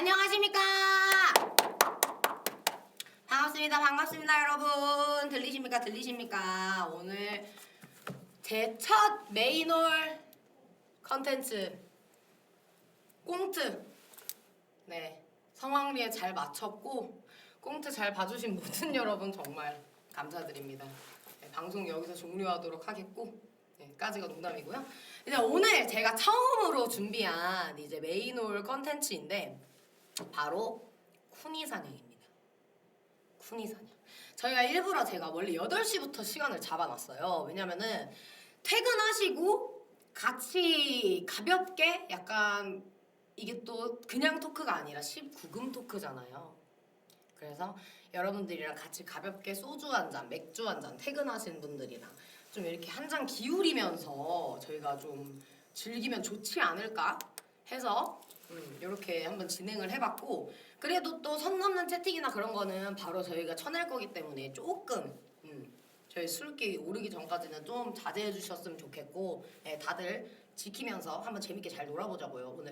안녕하십니까? 반갑습니다 여러분. 들리십니까? 오늘 제 첫 메인홀 컨텐츠 꽁트. 네, 성황리에 잘 마쳤고 꽁트 잘 봐주신 모든 여러분 정말 감사드립니다. 네, 방송 여기서 종료하도록 하겠고, 네, 까지가 농담이고요. 이제 오늘 제가 처음으로 준비한 이제 메인홀 컨텐츠인데 바로 쿠니 사냥입니다. 쿠니 사냥. 저희가 일부러 제가 원래 8시부터 시간을 잡아놨어요. 왜냐면은 퇴근하시고 같이 가볍게 약간 이게 또 그냥 토크가 아니라 19금 토크잖아요. 그래서 여러분들이랑 같이 가볍게 소주 한 잔, 맥주 한 잔 퇴근하신 분들이랑 좀 이렇게 한 잔 기울이면서 저희가 좀 즐기면 좋지 않을까 해서 이렇게 한번 진행을 해봤고, 그래도 또 선 넘는 채팅이나 그런 거는 바로 저희가 쳐낼 거기 때문에 조금 저희 술기 오르기 전까지는 좀 자제해 주셨으면 좋겠고, 네, 다들 지키면서 한번 재밌게 잘 놀아보자고요.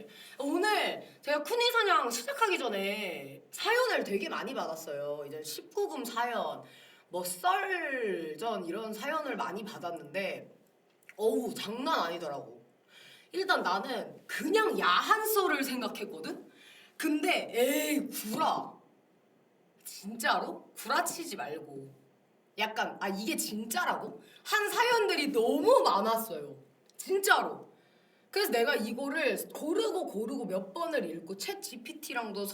오늘 제가 쿠니 사냥 시작하기 전에 사연을 되게 많이 받았어요. 이제 19금 사연, 뭐 썰전 이런 사연을 많이 받았는데 어우 장난 아니더라고. 일단 나는 그냥 야한 썰을 생각했거든? 근데 에이 구라. 진짜로? 구라치지 말고 약간 이게 진짜라고? 한 사연들이 너무 많았어요. 진짜로. 그래서 내가 이거를 고르고 몇 번을 읽고 챗 GPT랑도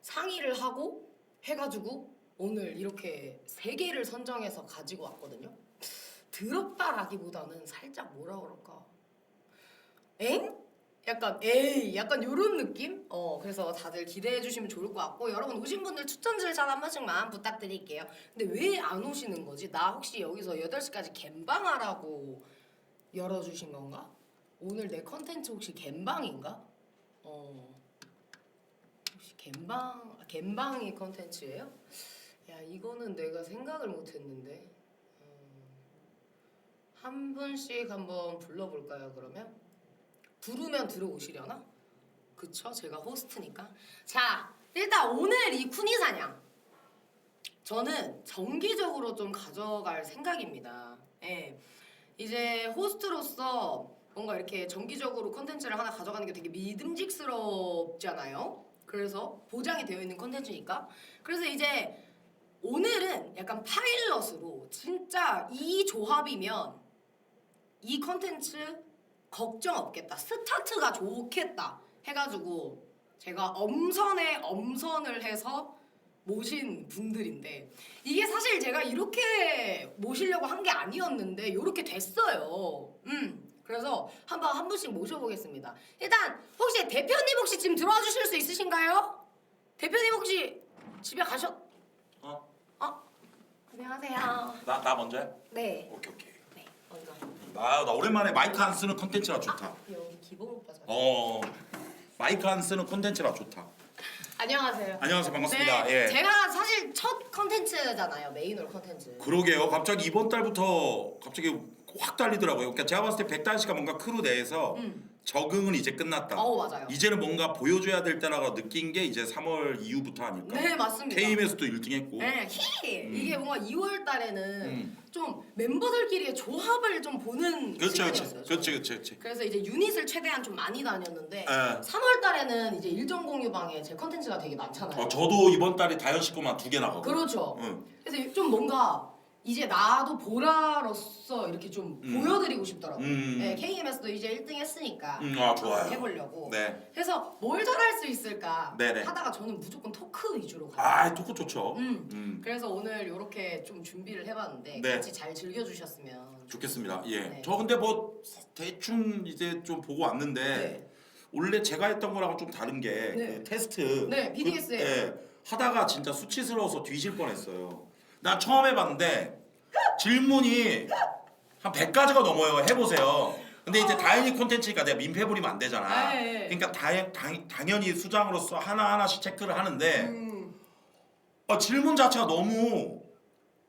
상의를 하고 해가지고 오늘 이렇게 3개를 선정해서 가지고 왔거든요. 더럽다라기보다는 살짝 뭐라 그럴까? 엥? 약간 에이 약간 요런 느낌? 그래서 다들 기대해 주시면 좋을 것 같고, 여러분 오신 분들 추천 절차 한 번씩만 부탁드릴게요. 근데 왜 안 오시는 거지? 나 혹시 여기서 8시까지 갬방하라고 열어주신 건가? 오늘 내 컨텐츠 혹시 갬방인가? 혹시 갬방이 컨텐츠예요? 야 이거는 내가 생각을 못했는데. 한 분씩 한번 불러볼까요 그러면? 부르면 들어오시려나? 그쵸? 제가 호스트니까. 자, 일단 오늘 이 쿠니 사냥 저는 정기적으로 좀 가져갈 생각입니다. 예. 이제 호스트로서 뭔가 이렇게 정기적으로 컨텐츠를 하나 가져가는 게 되게 믿음직스럽잖아요. 그래서 보장이 되어 있는 컨텐츠니까. 그래서 이제 오늘은 약간 파일럿으로 진짜 이 조합이면 이 컨텐츠 걱정 없겠다, 스타트가 좋겠다 해가지고 제가 엄선에 엄선을 해서 모신 분들인데, 이게 사실 제가 이렇게 모시려고 한 게 아니었는데 이렇게 됐어요. 그래서 한번 한 분씩 모셔보겠습니다. 일단 혹시 대표님 혹시 지금 들어와 주실 수 있으신가요? 대표님 혹시 집에 가셨... 안녕하세요. 나 먼저 해? 네. 오케이. 네, 먼저. 나 오랜만에 마이크 안 쓰는 컨텐츠라 좋다. 여기 기본 오빠죠. 마이크 안 쓰는 컨텐츠라 좋다. 안녕하세요. 안녕하세요. 반갑습니다. 네, 예. 제가 사실 첫 컨텐츠잖아요. 메인홀 컨텐츠. 그러게요. 갑자기 이번 달부터 갑자기 확 달리더라고요. 그러니까 제가 봤을 때 100달씨가 뭔가 크루 내에서 적응은 이제 끝났다. 맞아요. 이제는 뭔가 보여줘야 될 때라고 느낀 게 이제 3월 이후부터 아닐까. 네, 맞습니다. KM에서도 1등했고. 네, 이게 뭔가 2월 달에는 좀 멤버들끼리의 조합을 좀 보는 시간이었어요. 그렇지. 그래서 이제 유닛을 최대한 좀 많이 다녔는데 3월 달에는 이제 일정 공유방에 제 컨텐츠가 되게 많잖아요. 저도 이번 달에 다현 씨 거만 2개 나가고. 그렇죠. 그래서 좀 뭔가 이제 나도 보라로서 이렇게 좀 보여드리고 싶더라고요. 네, KMS도 이제 1등 했으니까 좋아요. 해보려고. 네. 그래서 뭘 잘할 수 있을까 네네. 하다가 저는 무조건 토크 위주로 가요. 토크 좋죠. 그래서 오늘 이렇게 좀 준비를 해봤는데 네. 같이 잘 즐겨주셨으면 좋겠습니다. 예. 네. 저 근데 뭐 대충 이제 좀 보고 왔는데 네. 원래 제가 했던 거랑은 좀 다른 게 네. 그 테스트. 네, BDS예요. 예. 하다가 진짜 수치스러워서 뒤질 뻔했어요. 나 처음 해봤는데 질문이 한 100가지가 넘어요. 해보세요. 근데 이제 다행히 콘텐츠니까 내가 민폐 부리면 안 되잖아. 네. 그러니까 당연히 수장으로서 하나하나씩 체크를 하는데 질문 자체가 너무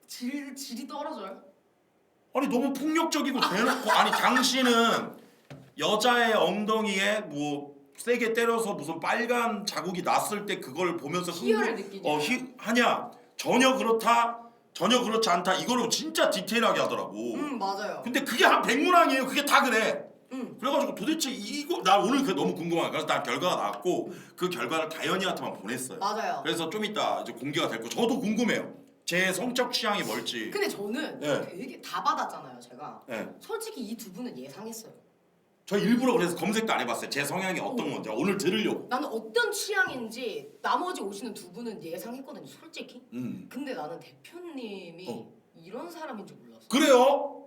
질이 떨어져요? 아니 너무 폭력적이고 대놓고 아니 당신은 여자의 엉덩이에 뭐 세게 때려서 무슨 빨간 자국이 났을 때 그걸 보면서 희열을 느끼냐? 하냐? 전혀 그렇다. 전혀 그렇지 않다. 이거를 진짜 디테일하게 하더라고. 맞아요. 근데 그게 한 100문항이에요. 그게 다 그래. 그래가지고 도대체 이거 나 오늘 그게 너무 궁금한 거야. 그래서 난 결과가 나왔고 그 결과를 다현이한테만 보냈어요. 맞아요. 그래서 좀 이따 이제 공개가 될 거. 저도 궁금해요. 제 성적 취향이 뭘지. 근데 저는 네. 되게 다 받았잖아요, 제가. 네. 솔직히 이 두 분은 예상했어요. 저 일부러 그래서 검색도 안 해봤어요. 제 성향이 어떤 건지 오늘 들으려고. 나는 어떤 취향인지 나머지 오시는 두 분은 예상했거든요, 솔직히. 근데 나는 대표님이 이런 사람인 줄 몰랐어. 그래요?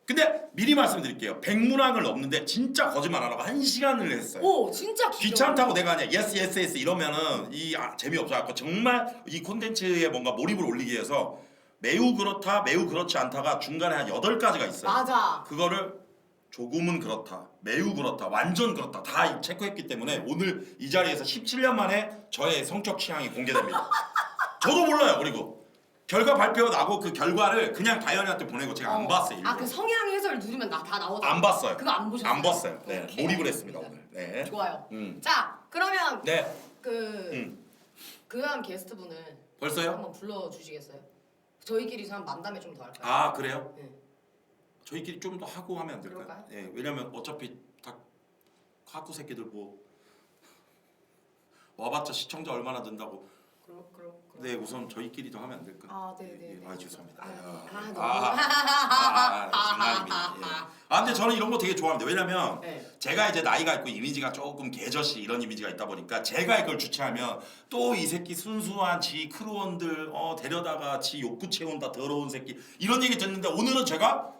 근데 미리 말씀드릴게요. 100문항을 넘는데 진짜 거짓말 안 하고 1시간을 했어요. 오, 진짜 귀찮다고 내가 그냥 yes 이러면은 재미없어갖고 정말 이 콘텐츠에 뭔가 몰입을 올리기 위해서 매우 그렇다, 매우 그렇지 않다가 중간에 한 8가지가 있어요. 맞아. 그거를 조금은 그렇다, 매우 그렇다, 완전 그렇다 다 체크했기 때문에 오늘 이 자리에서 17년 만에 저의 성적 취향이 공개됩니다. 저도 몰라요. 그리고 결과 발표 나고 그 결과를 그냥 다현이한테 보내고 제가 안 봤어요. 일부러. 그 성향 해설 누르면 다 나오잖아. 안 봤어요. 그거 안 보셨어요? 안 봤어요. 네, 오케이, 몰입을 알겠습니다. 했습니다 오늘. 네. 좋아요. 음. 자, 그러면 네. 그 다음 게스트분을 벌써요? 한번 불러주시겠어요? 저희끼리 한 만담에 좀 더 할까요? 아 그래요? 네. 저희끼리 좀 더 하고 하면 안 될까요? 그럴까요? 예, 왜냐면 어차피 다 학구 새끼들 뭐 와봤자 시청자 얼마나 된다고. 네, 우선 저희끼리도 하면 안 될까? 아, 네. 아, 죄송합니다. 너무. 장난입니다. 예. 근데 저는 이런 거 되게 좋아합니다. 왜냐면 네. 제가 이제 나이가 있고 이미지가 조금 개저씨 이런 이미지가 있다 보니까 제가 이걸 주최하면 또 이 새끼 순수한 지 크루원들 데려다가 지 욕구 채운다 더러운 새끼 이런 얘기 듣는데 오늘은 제가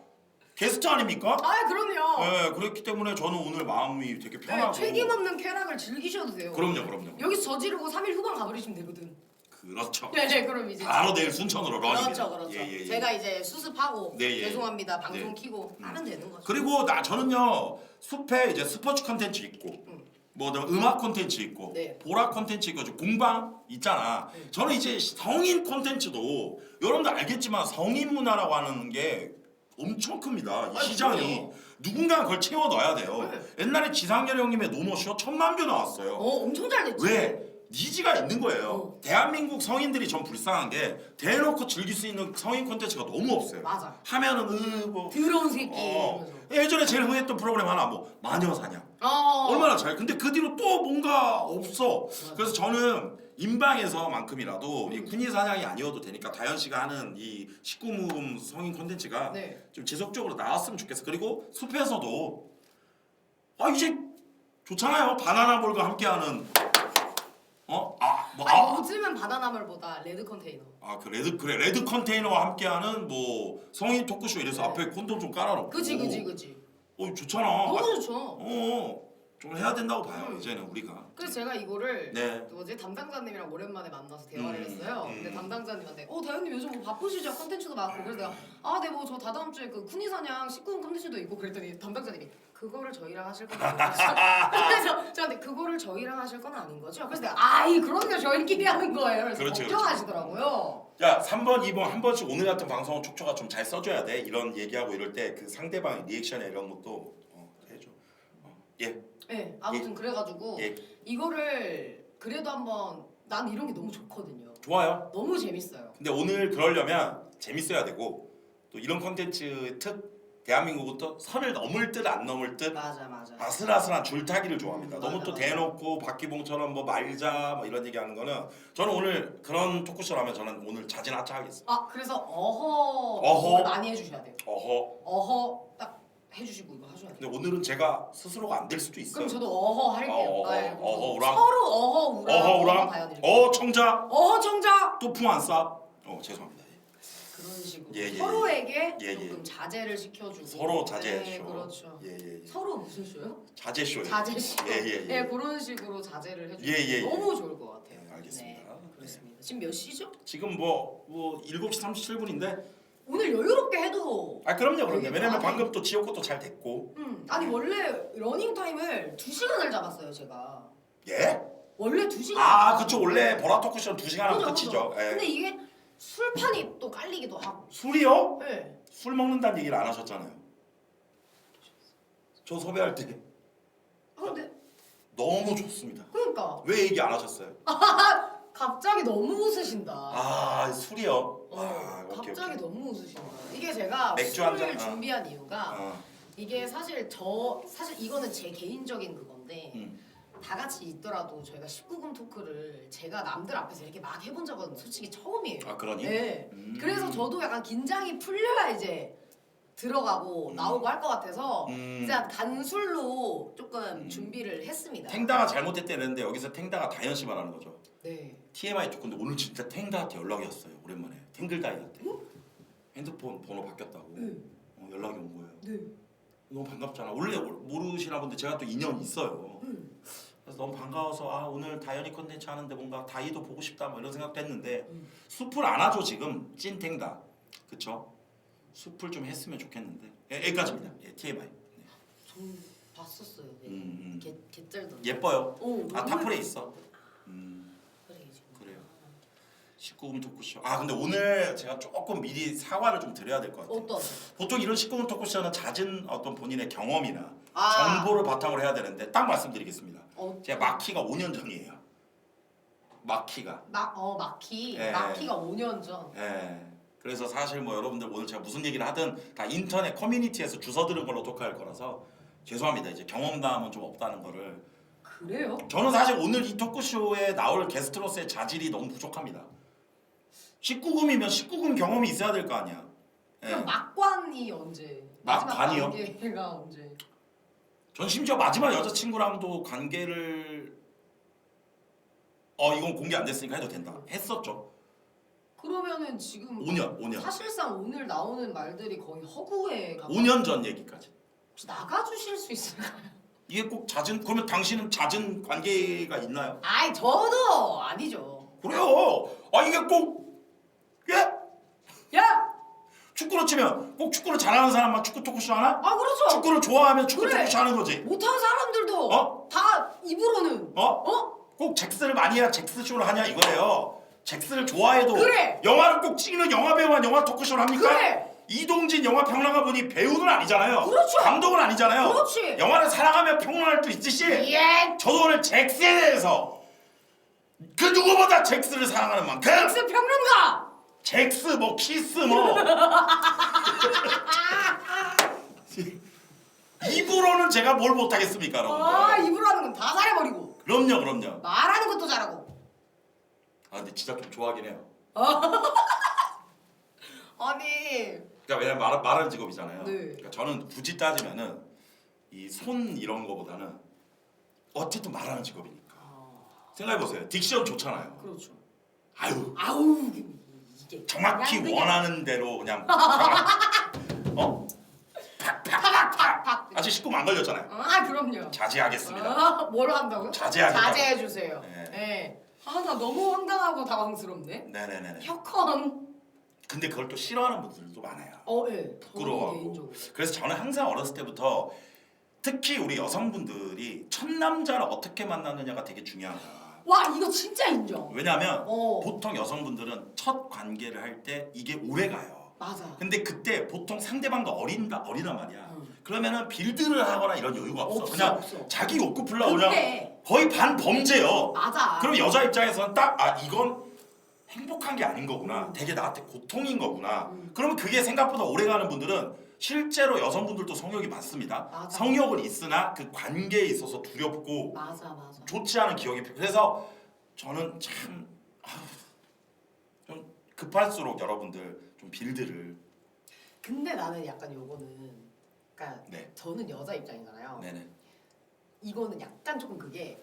게스트 아닙니까? 아, 그럼요. 네, 그렇기 때문에 저는 오늘 마음이 되게 편하고. 책임 없는 쾌락을 즐기셔도 돼요. 그럼요. 여기서 저지르고 3일 후반 가버리시면 되거든. 그렇죠. 네, 그럼 이제 바로 내일 순천으로 런입니다. 그렇죠. 예. 제가 이제 수습하고 네, 예. 죄송합니다. 방송 네. 키고 하면 되는 거죠. 그리고 저는요 숲에 이제 스포츠 컨텐츠 있고 뭐 음악 콘텐츠 있고 네. 보라 콘텐츠 있고 공방 있잖아. 저는 이제 성인 콘텐츠도 여러분들 알겠지만 성인 문화라고 하는 게 엄청 큽니다. 이 시장이 그럼요. 누군가 그걸 채워 넣어야 돼요. 네. 옛날에 지상렬 형님의 노모쇼 1000만 뷰 나왔어요. 엄청 잘 됐지. 왜? 니즈가 있는 거예요. 대한민국 성인들이 전 불쌍한 게 대놓고 즐길 수 있는 성인 콘텐츠가 너무 없어요. 맞아. 하면은 뭐 더러운 새끼 이러면서. 예전에 제일 흥했던 프로그램 하나 뭐 마녀사냥 얼마나 잘. 근데 그 뒤로 또 뭔가 없어. 그래서 저는 인방에서만큼이라도 이 군인 사냥이 아니어도 되니까 다현 씨가 하는 이 19금 성인 콘텐츠가 네. 좀 지속적으로 나왔으면 좋겠어. 그리고 숲에서도 이제 좋잖아요. 바나나볼과 함께하는 요즘은 바나나물보다 레드 컨테이너. 그 레드 컨테이너와 함께하는 뭐 성인 토크쇼 이래서 네. 앞에 콘돔 좀 깔아놓고. 그지. 좋잖아. 너무 좋죠. 좀 해야 된다고 봐요. 이제는 우리가. 그래서 제가 이거를 네. 뭐지 담당자님이랑 오랜만에 만나서 대화를 음, 했어요. 근데 담당자님한테 다현님 요즘 뭐 바쁘시죠? 컨텐츠도 많고. 그래서 내가 네 뭐 저 다다음 주에 그 쿠니사냥 19금 컨텐츠도 있고 그랬더니 담당자님이 그거를 저희랑 하실 건 아닌 거죠? 그래서 저한테 그거를 저희랑 하실 건 아닌 거죠? 그래서 내가 그럼요 저희끼리 하는 거예요. 그래서 그렇지. 걱정하시더라고요. 야 3번 2번 한 번씩 오늘 같은 방송은 촉초가 좀 잘 써줘야 돼. 이런 얘기하고 이럴 때 그 상대방 리액션이나 이런 것도 해줘. 예. 네, 아무튼 그래가지고 예. 이거를 그래도 한번 난 이런 게 너무 좋거든요. 좋아요. 너무 재밌어요. 근데 오늘 그러려면 재밌어야 되고 또 이런 콘텐츠 대한민국은 또 선을 넘을 듯 안 넘을 듯 맞아. 아슬아슬한 줄타기를 좋아합니다. 너무 또 맞아. 대놓고 박기봉처럼 뭐 말자 뭐 이런 얘기하는 거는 저는 오늘 그런 토크쇼라면 저는 오늘 자진하차하겠습니다. 그래서 어허. 많이 해주셔야 돼요. 어허. 딱 해주시고 이거 하셔야 돼요. 근데 오늘은 제가 스스로가 안 될 수도 있어요. 그럼 저도 어허 할게요. 어허우랑. 서로 어허우랑 어허우랑. 다현이. 청자. 청자. 또 풍 안 싸. 죄송합니다. 그런 식으로 예. 서로에게 예. 조금 자제를 시켜주고. 서로 자제쇼. 네, 그렇죠. 예. 서로 무슨 쇼요? 자제쇼요. 자제쇼. 예. 네, 그런 식으로 자제를 해주면 예. 너무 좋을 것 같아요. 네, 알겠습니다. 네, 그렇습니다. 지금 몇 시죠? 지금 뭐 7시 37분인데. 오늘 여유롭게 해도. 그럼요. 되게 왜냐면 많이- 방금 또 지역 것도 잘 됐고. 아니 원래 러닝 타임을 2시간을 잡았어요 제가. 예? 원래 2시간. 그쵸. 원래 보라 토크쇼는 2시간 하면 그죠, 끝이죠. 그죠. 예. 근데 이게 술판이 또 깔리기도 하고. 술이요? 네. 술 먹는다는 얘기를 안 하셨잖아요. 저 섭외할 때 근데 너무 좋습니다. 그러니까 왜 얘기 안 하셨어요? 갑자기 너무 웃으신다. 아 술이요. 아, 오케이, 갑자기 오케이. 너무 웃으신다. 이게 제가 맥주 한 술을 잔, 준비한 이유가 어. 이게 사실 이거는 제 개인적인 그건데 다 같이 있더라도 저희가 19금 토크를 제가 남들 앞에서 이렇게 막 해본 적은 솔직히 처음이에요. 아 그러니? 네. 그래서 저도 약간 긴장이 풀려야 이제 들어가고 나오고 할 것 같아서 진짜 간술로 조금 준비를 했습니다. 탱다가 잘못했다는데 여기서 탱다가 다현 씨 말하는 거죠. 네. TMI 좋건데 오늘 진짜 탱다한테 연락이 왔어요. 오랜만에 탱글다이한테 핸드폰 번호 바뀌었다고 연락이 온 거예요. 네. 너무 반갑잖아. 원래 모르시나 본데 제가 또 인연이 있어요. 그래서 너무 반가워서 아 오늘 다현이 컨텐츠 하는데 뭔가 다이도 보고 싶다 뭐 이런 생각도 했는데 숲을 안 하죠 지금 찐탱다. 그쵸? 숲을 좀 했으면 좋겠는데 여기까지입니다. 예, TMI. 네. 전 봤었어요. 네. 개쩔던데. 예뻐요. 오, 아 너무 타플에 예뻤어. 있어. 그래, 지금. 그래요. 19금 토크쇼. 아 근데 오늘 제가 조금 미리 사과를 좀 드려야 될 것 같아요. 어떤? 보통 이런 19금 토크쇼는 잦은 어떤 본인의 경험이나 아. 정보를 바탕으로 해야 되는데 딱 말씀드리겠습니다. 어. 제가 마키가 5년 전이에요. 마키가. 마키. 예. 마키가 5년 전. 예. 그래서 사실 뭐 여러분들 오늘 제가 무슨 얘기를 하든 다 인터넷 커뮤니티에서 주워 들은 걸로 토크할 거라서 죄송합니다. 이제 경험담은 좀 없다는 거를. 그래요? 저는 사실 오늘 이 토크쇼에 나올 게스트로서의 자질이 너무 부족합니다. 19금이면 19금 경험이 있어야 될 거 아니야. 예. 그럼 막관이 언제? 막관이요? 마지막 관계가 언제? 전 심지어 마지막 여자친구랑도 관계를 이건 공개 안 됐으니까 해도 된다. 했었죠. 그러면은 지금 5년. 사실상 오늘 나오는 말들이 거의 허구에 가까워. 5년 전 얘기까지. 혹시 나가주실 수 있을까요? 이게 꼭 잦은 그러면 당신은 잦은 관계가 있나요? 아이 저도 아니죠. 그래요. 아 이게 꼭 예? 야! 축구로 치면 꼭 축구를 잘하는 사람만 축구 토크쇼 하나? 아 그렇죠. 축구를 좋아하면 축구 그래. 토크쇼 하는 거지. 못하는 사람들도 다 입으로는 꼭 잭스를 많이 해야 잭스 쇼를 하냐 이거예요. 잭스를 좋아해도 그래. 영화를 꼭 찍는 영화 배우만 영화 토크쇼를 합니까? 그래. 이동진 영화 평론가 분이 배우는 아니잖아요. 그렇죠. 감독은 아니잖아요. 그렇지. 영화를 사랑하며 평론할 수 있듯이 예. 저도 오늘 잭스에 대해서 그 누구보다 잭스를 사랑하는 만큼 엑스 평론가. 잭스 뭐 키스 뭐 입으로는 제가 뭘 못하겠습니까 여러분들. 입으로 하는 건 다 잘해버리고 그럼요. 말하는 것도 잘하고. 아 근데 진짜 좀 좋아하긴 해요. 아니 그러니까 왜냐면 말하는 직업이잖아요. 네. 그러니까 저는 굳이 따지면은 이 손 이런 거보다는 어쨌든 말하는 직업이니까 생각해보세요. 딕션 좋잖아요. 그렇죠. 아유 이게 정확히 그냥 원하는 대로 그냥 팍팍팍팍 아직 19금 안 걸렸잖아요. 그럼요. 자제하겠습니다. 뭘 한다고요? 자제하겠다고. 자제해 주세요. 네. 네. 나 너무 황당하고 당황스럽네. 네네네. 혁헌. 근데 그걸 또 싫어하는 분들도 많아요. 예. 부끄러워하고. 저는 개인적으로. 그래서 저는 항상 어렸을 때부터 특히 우리 여성분들이 첫 남자를 어떻게 만나느냐가 되게 중요하다. 와 이거 진짜 인정. 왜냐하면 어. 보통 여성분들은 첫 관계를 할 때 이게 오래 가요. 맞아. 근데 그때 보통 상대방도 어리단 말이야. 그러면은 빌드를 하거나 이런 여유가 없어. 그냥 없어. 자기 욕구 풀라고 그냥 근데 거의 반범죄요. 맞아. 그럼 여자 입장에서는 딱 이건 행복한 게 아닌 거구나. 되게 나한테 고통인 거구나. 그러면 그게 생각보다 오래 가는 분들은 실제로 여성분들도 성욕이 많습니다. 맞아. 성욕은 있으나 그 관계에 있어서 두렵고 맞아. 좋지 않은 기억이 그래서 저는 참 좀 급할수록 여러분들 좀 빌드를 근데 나는 약간 요거는 그러니까 네. 저는 여자 입장이잖아요. 네네. 이거는 약간 조금 그게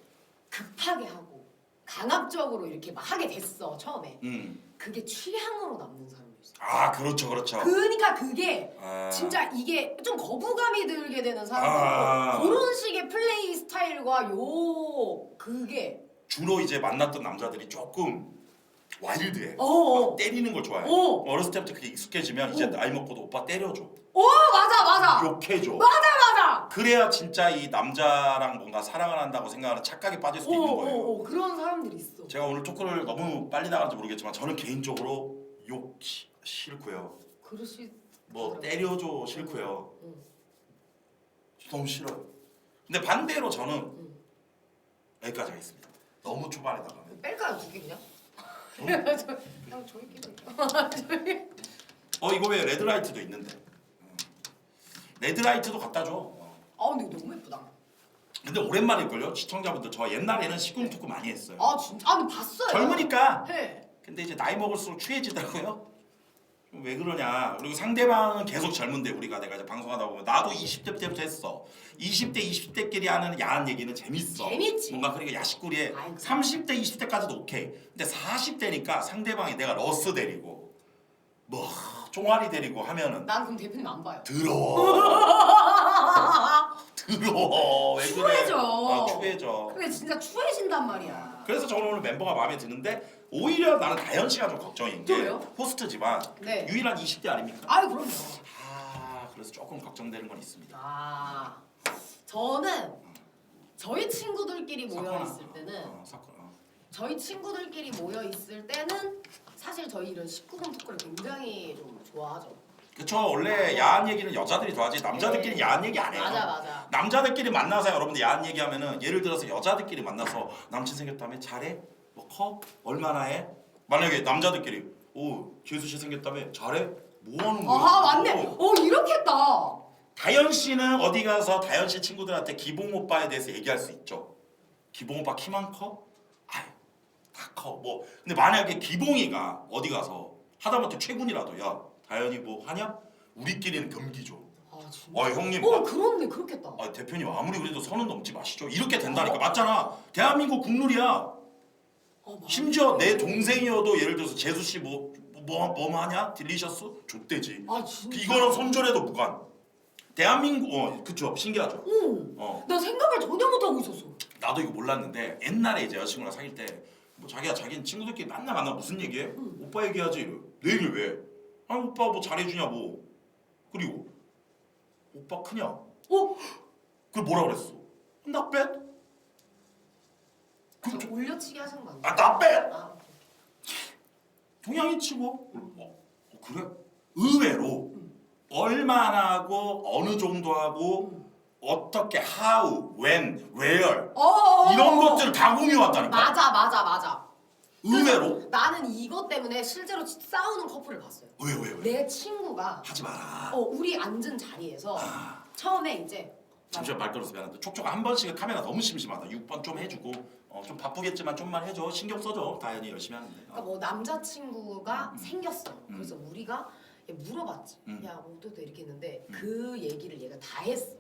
급하게 하고 강압적으로 이렇게 막 하게 됐어 처음에. 그게 취향으로 남는 사람도 있어. 아 그렇죠. 그러니까 그게 아. 진짜 이게 좀 거부감이 들게 되는 사람도 있고 그런 식의 플레이 스타일과 그게 주로 이제 만났던 남자들이 조금 와일드해. 어어. 막 때리는 걸 좋아해. 어. 어렸을 때부터 그게 익숙해지면 이제 나이 먹고도 오빠 때려줘. 맞아. 욕해줘. 맞아. 그래야 진짜 이 남자랑 뭔가 사랑을 한다고 생각하는 착각에 빠질 수도 있는 거예요. 그런 사람들이 있어. 제가 오늘 토크를 너무 빨리 나갈지 모르겠지만 저는 개인적으로 욕 싫고요. 그릇이 뭐 때려줘 싫고요. 응. 너무 싫어요. 근데 반대로 저는 여기까지 하겠습니다. 너무 초반에 나가면. 뺄까요 2개 그냥? 그냥 저희끼리. 이거 왜 레드라이트도 있는데? 레드라이트도 갖다 줘. 아 근데 이거 너무 예쁘다. 근데 오랜만일걸요? 시청자분들 저 옛날에는 시궁투구 많이 했어요. 아 진짜? 아 근데 봤어요. 젊으니까. 네. 근데 이제 나이 먹을수록 추해지더라고요. 왜 그러냐? 그리고 상대방은 계속 젊은데 우리가 내가 이제 방송하다 보면 나도 20대 때부터 했어. 20대 20대끼리 하는 야한 얘기는 재밌어. 재밌지. 뭔가 그러니까 야식거리에 아이고. 30대 20대까지도 오케이. 근데 40대니까 상대방이 내가 러스 데리고 뭐 종아리 데리고 하면은 난 그럼 대표님 안 봐요. 더러워. 왜 그래? 추해져. 추해져. 그게 진짜 추해진단 말이야. 그래서 저는 오늘 멤버가 마음에 드는데 오히려 나는 다현 씨가 좀 걱정인 게 왜요? 호스트지만 네. 유일한 20대 아닙니까? 아유 그럼요. 그래서 조금 걱정되는 건 있습니다. 아 저는 저희 친구들끼리 모여 사건아. 있을 때는 사건. 저희 친구들끼리 모여 있을 때는 사실 저희 이런 19금 토크를 굉장히 좀 좋아하죠. 그쵸. 원래 야한 얘기는 여자들이 더 하지 남자들끼리 네. 야한 얘기 안 해요. 맞아. 남자들끼리 만나서 여러분들 야한 얘기하면은 예를 들어서 여자들끼리 만나서 남친 생겼다며 잘해? 뭐 커? 얼마나 해? 만약에 남자들끼리 재수 씨 생겼다며 잘해? 뭐 하는 거야? 아 맞네. 이렇게 했다. 다현 씨는 어디 가서 다현 씨 친구들한테 기봉 오빠에 대해서 얘기할 수 있죠. 기봉 오빠 키만 커? 아유 다 커. 뭐 근데 만약에 기봉이가 어디 가서 하다못해 최군이라도 야 다현이 뭐 하냐? 우리끼리는 금기죠. 아 진짜. 형님. 그렇네 그렇겠다. 대표님 아무리 그래도 선은 넘지 마시죠. 이렇게 된다니까. 맞잖아. 대한민국 국룰이야. 맞네. 심지어 내 동생이어도 예를 들어서 재수 씨 뭐 하냐? 딜리셔스? 좆대지. 아 진짜. 이거는 손절해도 무관. 대한민국 그쵸 신기하죠. 나 생각을 전혀 못 하고 있었어. 나도 이거 몰랐는데 옛날에 이제 여자친구랑 사귈 때 뭐 자기는 친구들끼리 만나 무슨 얘기해? 오빠 얘기하지. 이래. 내 얘기를 왜? 아니 오빠 뭐 잘해주냐 뭐. 그리고 오빠 크냐? 그걸 뭐라 그랬어? 나 빼? 저 올려치기 하신 거 아니에요? 나 빼! 아, 동양이 치고 그래? 의외로 얼마나 하고 어느 정도 하고 어떻게 how, when, where 이런 것들을 다 공유한다니까. 맞아. 의외로 그래서 나는 이것 때문에 실제로 싸우는 커플을 봤어요. 왜? 내 친구가 하지 마라. 우리 앉은 자리에서 처음에 이제 잠시만 말 끊어서 미안한데 촉촉아 한 번씩은 카메라 너무 심심하다. 6번 좀 해주고 좀 바쁘겠지만 좀만 해줘. 신경 써줘. 다현이 열심히 하는데. 그러니까 뭐 남자친구가 생겼어. 그래서 우리가 물어봤지. 야 어떻게 이렇게 했는데 그 얘기를 얘가 다 했어.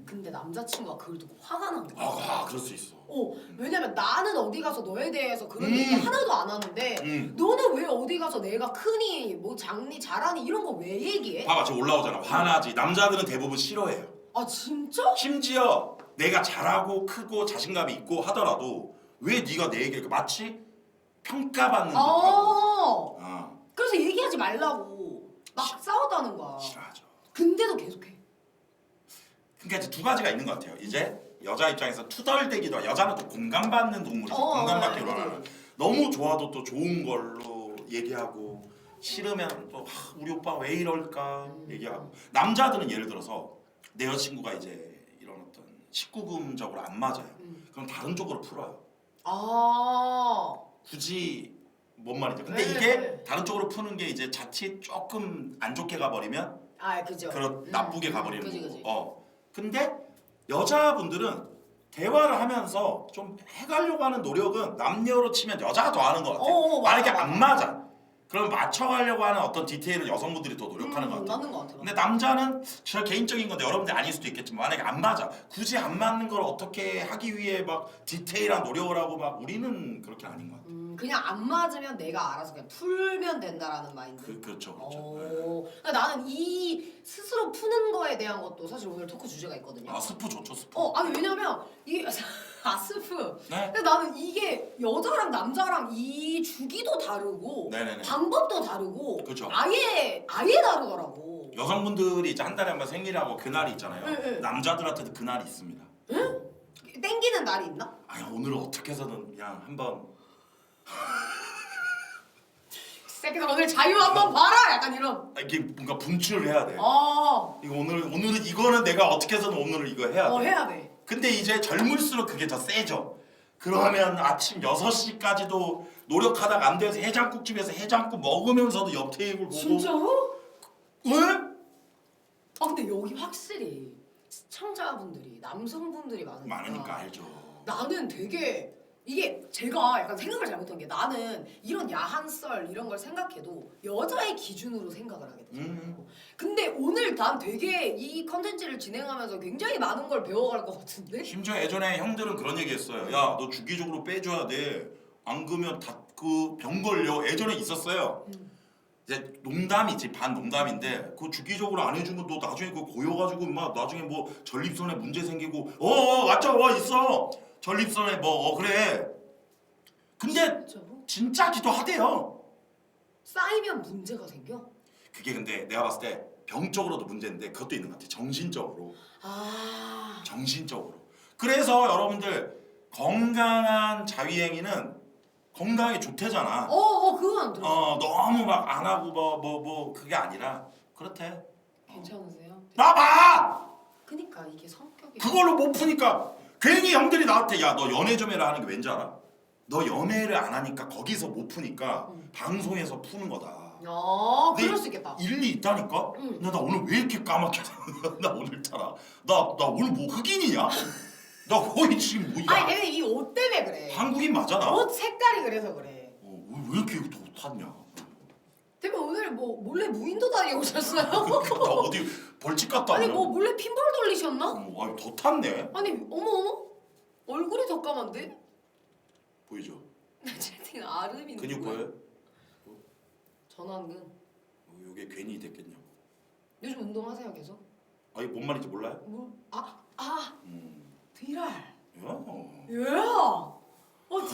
근데 남자친구가 그걸 듣고 화가 난 거야. 그럴 수 있어. 왜냐면 나는 어디 가서 너에 대해서 그런 얘기 하나도 안 하는데 너는 왜 어디 가서 내가 크니 뭐 작니 잘하니 이런 거 왜 얘기해? 봐봐 지금 올라오잖아. 화나지. 남자들은 대부분 싫어해요. 아 진짜? 심지어 내가 잘하고 크고 자신감이 있고 하더라도 왜 네가 내 얘기를 마치 평가받는 듯하고 그래서 얘기하지 말라고 막 싸우다는 거야. 싫어하죠. 근데도 계속해. 그러니까 이제 두 가지가 있는 것 같아요. 이제 여자 입장에서 투덜대기도 여자는 또 공감받는 동물이죠. 공감받기로 네, 하는. 너무 좋아도 또 좋은 걸로 얘기하고 싫으면 또 우리 오빠 왜 이럴까 얘기하고. 남자들은 예를 들어서 내 여자친구가 이제 이런 어떤 19금적으로 안 맞아요. 그럼 다른 쪽으로 풀어요. 굳이 뭔 말이죠? 근데 네. 이게 다른 쪽으로 푸는 게 이제 자칫 조금 안 좋게 가버리면 그죠. 나쁘게 가버리는 그지. 거고. 근데 여자분들은 대화를 하면서 좀 해가려고 하는 노력은 남녀로 치면 여자가 더 하는 것 같아요. 만약에 안 맞아. 그럼 맞춰가려고 하는 어떤 디테일은 여성분들이 더 노력하는 것 같아요. 맞는 것 같아요. 근데 남자는 저 개인적인 건데 여러분들 아닐 수도 있겠지만 만약에 안 맞아. 굳이 안 맞는 걸 어떻게 하기 위해 막 디테일한 노력을 하고 막 우리는 그렇게 아닌 것 같아요. 그냥 안 맞으면 내가 알아서 그냥 풀면 된다라는 마인드. 그렇죠. 그러니까 나는 이 스스로 푸는 거에 대한 것도 사실 오늘 토크 주제가 있거든요. 스프 좋죠 스프. 아니 왜냐면 이 스프. 네. 근데 나는 이게 여자랑 남자랑 이 주기도 다르고 네네네. 방법도 다르고 그죠. 아예 다르더라고. 여성분들이 이제 한 달에 한 번 생일하고 그날이 있잖아요. 네. 남자들한테도 그날이 있습니다. 땡기는 날이 있나? 아니 오늘은 어떻게 해서든 그냥 한번 새끼들 오늘 자유 한번 봐라 약간 이런. 이게 뭔가 분출을 해야 돼. 어. 이거 오늘은 이거는 내가 어떻게 해서든 오늘은 이거 해야 돼. 해야 돼. 근데 이제 젊을수록 그게 더 세죠. 그러면 아침 6시까지도 노력하다가 안 돼서 해장국집에서 해장국 먹으면서도 옆 테이블 보고. 진짜로? 왜? 아 근데 여기 확실히 시청자분들이 남성분들이 많으니까. 많으니까 알죠. 나는 되게 이게 제가 약간 생각을 잘못한 게 나는 이런 야한 썰 이런 걸 생각해도 여자의 기준으로 생각을 하게 되잖아요. 근데 오늘 난 되게 이 컨텐츠를 진행하면서 굉장히 많은 걸 배워갈 것 같은데? 심지어 예전에 형들은 그런 얘기했어요. 야, 너 주기적으로 빼줘야 돼. 안 그러면 다 그 병 걸려. 예전에 있었어요. 이제 농담이지 반 농담인데 그 주기적으로 안 해주면 너 나중에 그거 고여가지고 막 나중에 뭐 전립선에 문제 생기고 맞죠 있어 전립선에 뭐 그래. 근데 진짜로? 진짜 기도하대요. 쌓이면 문제가 생겨? 그게 근데 내가 봤을 때 병적으로도 문제인데 그것도 있는 것 같아. 정신적으로. 아 정신적으로. 그래서 여러분들 건강한 자위행위는 건강에 좋대잖아. 그건 들었어. 너무 막 안 하고 뭐 그게 아니라 그렇대. 괜찮으세요? 나봐. 그니까 이게 성격이 그걸로 못 푸니까 괜히 형들이 나한테 야 너 연애 좀 해라 하는 게 왠지 알아? 너 연애를 안 하니까 거기서 못 푸니까 방송에서 푸는 거다. 근데 그럴 수 있겠다. 일리 있다니까? 응. 나 오늘 왜 이렇게 까맣게 나 오늘따라 나 오늘 뭐 흑인이냐? 나 거의 지금 뭐야? 아니 내가 이 옷 때문에 그래. 한국인 맞아. 옷 색깔이 그래서 그래. 왜 이렇게 더 탔냐? 대면 오늘 뭐 몰래 무인도 다니고 오셨어요? 나 어디 벌집 갔다 아니 오냐? 뭐 몰래 핀볼 돌리셨나? 아니 더 탔네. 아니 어머 얼굴이 더 까만데? 보이죠? 채팅 아름이 근육 누구야? 보여요? 전완근. 이게 괜히 됐겠냐고. 요즘 운동하세요 계속? 아니 뭔 말인지 몰라요? 뭐? 디랄. 야.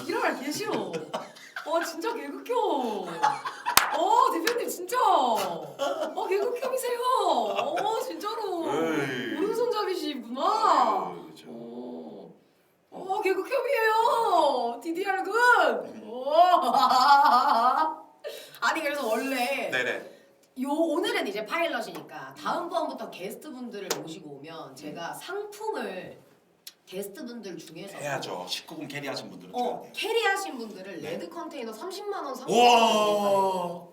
디랄 개 싫어. 진짜 개극혐. 대표님 진짜. 개극혐이세요. 진짜로. 에이. 오른손잡이시구나. 그렇죠. 개극혐이에요. DDR 군. 아니 그래서 원래 네네. 오늘은 이제 파일럿이니까 다음번부터 게스트분들을 모시고 오면 제가 상품을 게스트분들 중에서 해야죠. 19금 캐리하신 분들은 줘야 돼요. 캐리하신 분들을 네. 레드 컨테이너 30만 원 상품. 와.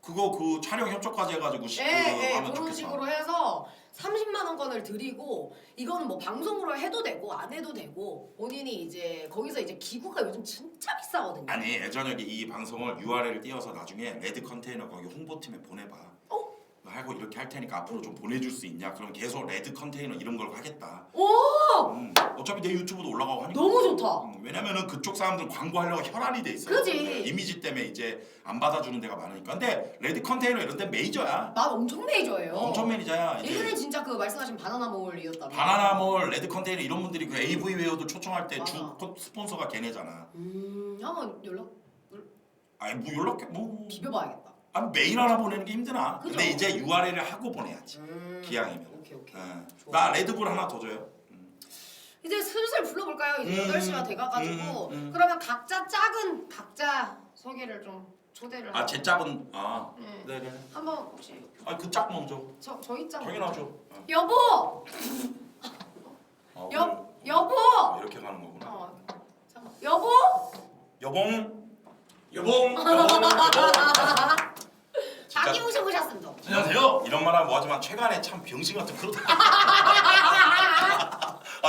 그거 그 촬영 협조까지 해가지고 하면 그런 좋겠다. 식으로 해서 30만 원권을 드리고 이거는 뭐 방송으로 해도 되고 안 해도 되고 본인이 이제 거기서 이제 기구가 요즘 진짜 비싸거든요. 아니 예전에 이 방송을 URL을 띄워서 나중에 레드 컨테이너 거기 홍보팀에 보내봐. 하고 이렇게 할 테니까 앞으로 좀 보내줄 수 있냐? 그럼 계속 레드 컨테이너 이런 걸 하겠다. 어차피 내 유튜브도 올라가고 하니까. 너무 좋다. 왜냐면은 그쪽 사람들 광고하려고 혈안이 돼 있어요. 그지. 이미지 때문에 이제 안 받아주는 데가 많으니까. 근데 레드 컨테이너 이런 데 메이저야. 난 엄청 메이저예요. 엄청 메이저야. 예전에 진짜 그 말씀하신 바나나몰이었다면. 바나나몰, 레드 컨테이너 이런 분들이 그 AV 웨어도 초청할 때 주 맞아. 스폰서가 걔네잖아. 한번 연락 아니 뭐 연락해 뭐. 비벼봐야겠다. 메일 하나 보내는 게 힘드나? 그죠? 근데 이제 URL을 하고 보내야지. 기왕이면. 오케이. 좋아. 나 레드불 하나 더 줘요. 이제 슬슬 불러볼까요? 이제 8시가 돼가가지고 음. 그러면 각자 소개를 좀 초대를 제 짝은 네. 네네. 한번 혹시 그 짝 먼저. 저희 짝 당연하죠. 여보! 여보! 이렇게 가는 거구나. 잠깐 여보! 여봉. 자기 오셨습니다. 안녕하세요. 이런 말 하면 뭐하지만 최근에 참 병신 같은 크루다.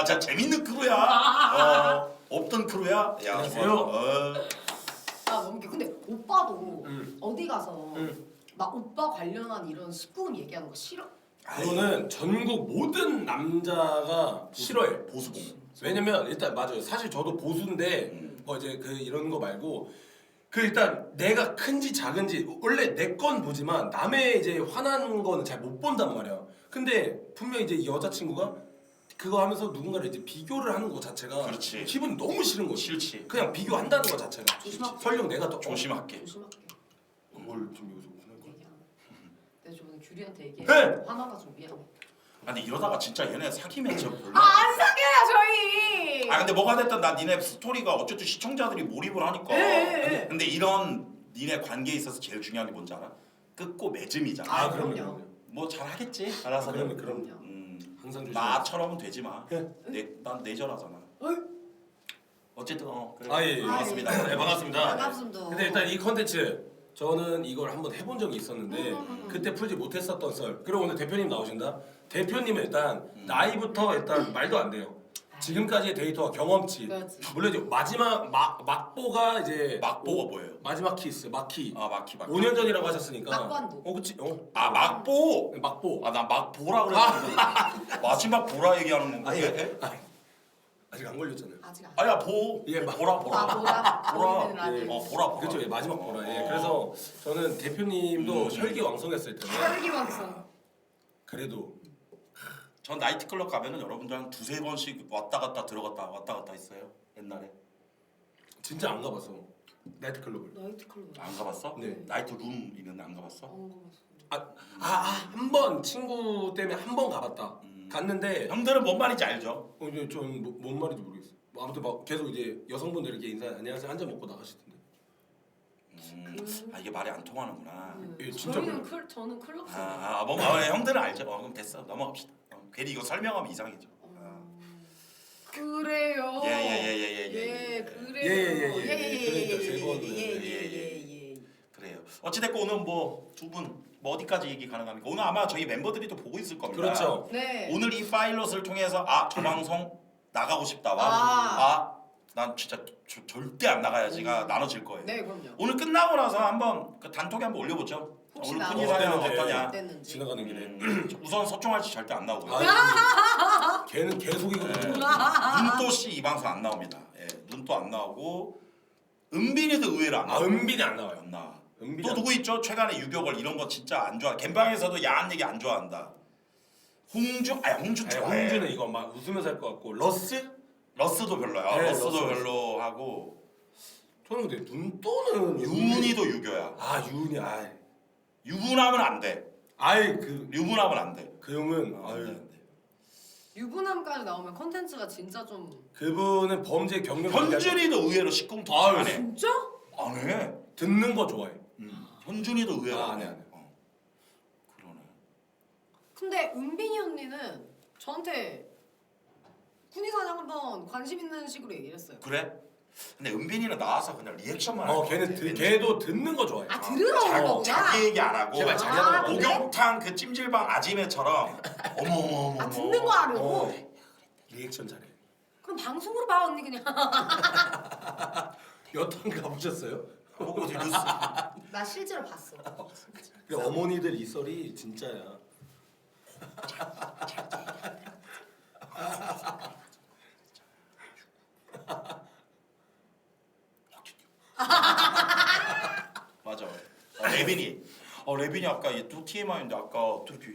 진짜 재밌는 크루야. 없던 크루야. 야, 안녕하세요. 너무 웃겨. 근데 오빠도 어디 가서 막 오빠 관련한 이런 19금 얘기하는 거 싫어? 그거는 전국 모든 남자가 싫어해. 보수봉. 왜냐면 일단 맞아요. 사실 저도 보수인데 이제 그 이런 거 말고 그 일단 내가 큰지 작은지 원래 내 건 보지만 남의 이제 화나는 거는 잘 못 본단 말이야. 근데 분명 이제 여자친구가 그거 하면서 누군가를 이제 비교를 하는 거 자체가 그렇지. 기분 너무 싫은 거지. 싫지. 그냥 비교한다는 거 자체가. 조심할게. 설령 내가 더 조심할게. 뭘좀 여기서 보낸 거야? 얘기하는 내가 저번에 규리한테 네. 얘기해. 화나가지고 미안해. 근데 이러다가 진짜 얘네 사귀면 진짜 별로. 안 사겨요 저희. 근데 뭐가 됐든 나 니네 스토리가 어쨌든 시청자들이 몰입을 하니까. 네. 근데 이런 니네 관계에 있어서 제일 중요한 게 뭔지 알아? 끝고 맺음이잖아. 그럼요. 그럼요. 뭐 잘하겠지. 알아서. 그럼요. 어, 항상 조심. 나처럼은 되지 마. 네. 난 내절하잖아. 어쨌든 그래. 아, 예, 예. 반갑습니다. 네, 반갑습니다. 반갑습니다. 근데 일단 이 컨텐츠 저는 이걸 한번 해본 적이 있었는데 그때 풀지 못했었던 썰. 그리고 오늘 대표님 나오신다. 대표님은 일단 나이부터 일단 말도 안 돼요. 지금까지의 데이터와 경험치. 그렇지. 물론 이제 마지막 막보가 이제 막보가 뭐예요? 마지막 키스 마키. 아 마키. 5년 전이라고 하셨으니까. 막관도. 그치. 아 막보. 막보. 아 나 막보라 그랬는데 마지막 보라 얘기하는 건가? 아니, 아직 안 걸렸잖아요. 아직 안. 아니야 보. 예, 보라. 보라. 보라. 보라. 예. 보라. 그렇죠. 예, 마지막 보라. 예. 그래서 저는 대표님도 혈기왕성했을 텐데 혈기왕성. 그래도 전 나이트클럽 가면은 여러분들 한 두세 번씩 왔다 갔다 들어갔다 했어요. 옛날에. 진짜 안 가봤어. 나이트클럽을. 나이트클럽. 안 가봤어? 네. 나이트 룸 있는데 안 가봤어? 안 가봤어. 한 번 친구 때문에 한 번 가봤다. 갔는데 형들은 뭔 말인지 알죠? 이제 좀뭔 말인지 모르겠어. 뭐 아무튼 막 계속 이제 여성분들 이렇게 인사 안녕하세요 한 잔 먹고 나가실 텐데. 아 이게 말이 안 통하는구나. 예, 진짜 저는 클럽. 형들은 알죠. 그럼 됐어. 넘어갑시다. 괜히 이거 설명하면 이상해져. 그래요. 예. 그래요. 그러니까 세 번. 예. 그래요. 어찌됐건 오늘 뭐 두 분 뭐 어디까지 얘기 가능합니까? 오늘 아마 저희 멤버들이 또 보고 있을 겁니다. 그렇죠. 네. 오늘 이 파일럿을 통해서 저 방송 나가고 싶다와 난 진짜 절대 안 나가야지가 나눠질 거예요. 네, 그럼요. 오늘 끝나고 나서 한번 그 단톡에 한번 올려보죠. 혹시 오늘 나가고 분위기는 어땠는지. 어떠냐? 어땠는지. 지나가는 길에 우선 서충할 씨 절대 안 나오고요. 걔는 계속이거든요. 눈도 씨 이 방송 안 나옵니다. 예, 눈도 안 나오고 은빈이도 의외로 안 나와요. 은빈이 안 나와요. 안 나와. 은빈이 또 안 누구 있죠? 최근에 유격을 이런 거 진짜 안 좋아. 갬방에서도 야한 얘기 안 좋아한다. 홍준 좋아해. 홍준은 이거 막 웃으면서 할 것 같고 러스도 별로야. 네, 러스도 러스. 별로 하고 저는 근데 눈도는 유문이도 유교야. 유은이 유분하면 안 돼. 그 유분하면 안 돼. 형은 안 돼. 유부남까지 나오면 컨텐츠가 진짜 좀. 그분은 범죄 경력 현준이도 의외로 식공투 안 해. 진짜? 안 해. 듣는 거 좋아해. 현준이도 의외로 안 해. 그러네. 근데 은빈이 언니는 저한테 군의사냥 한번 관심 있는 식으로 얘기를 했어요. 그래? 근데 은빈이는 나와서 그냥 리액션만 할 걔는 걔도 듣는 거 좋아해. 들으러 오는 거구나. 자기 얘기 안 하고 제발 자기 하는 거. 목욕탕 그 찜질방 아지매처럼 어머 듣는 거 하려고? 리액션 잘해. 그럼 방송으로 봐 언니 그냥. 여탕 가보셨어요? 어디 뉴스 나 실제로 봤어. 근데 어머니들 이 썰이 진짜야. 맞아. 레빈이 아까 또 TMI인데 아까 또 이렇게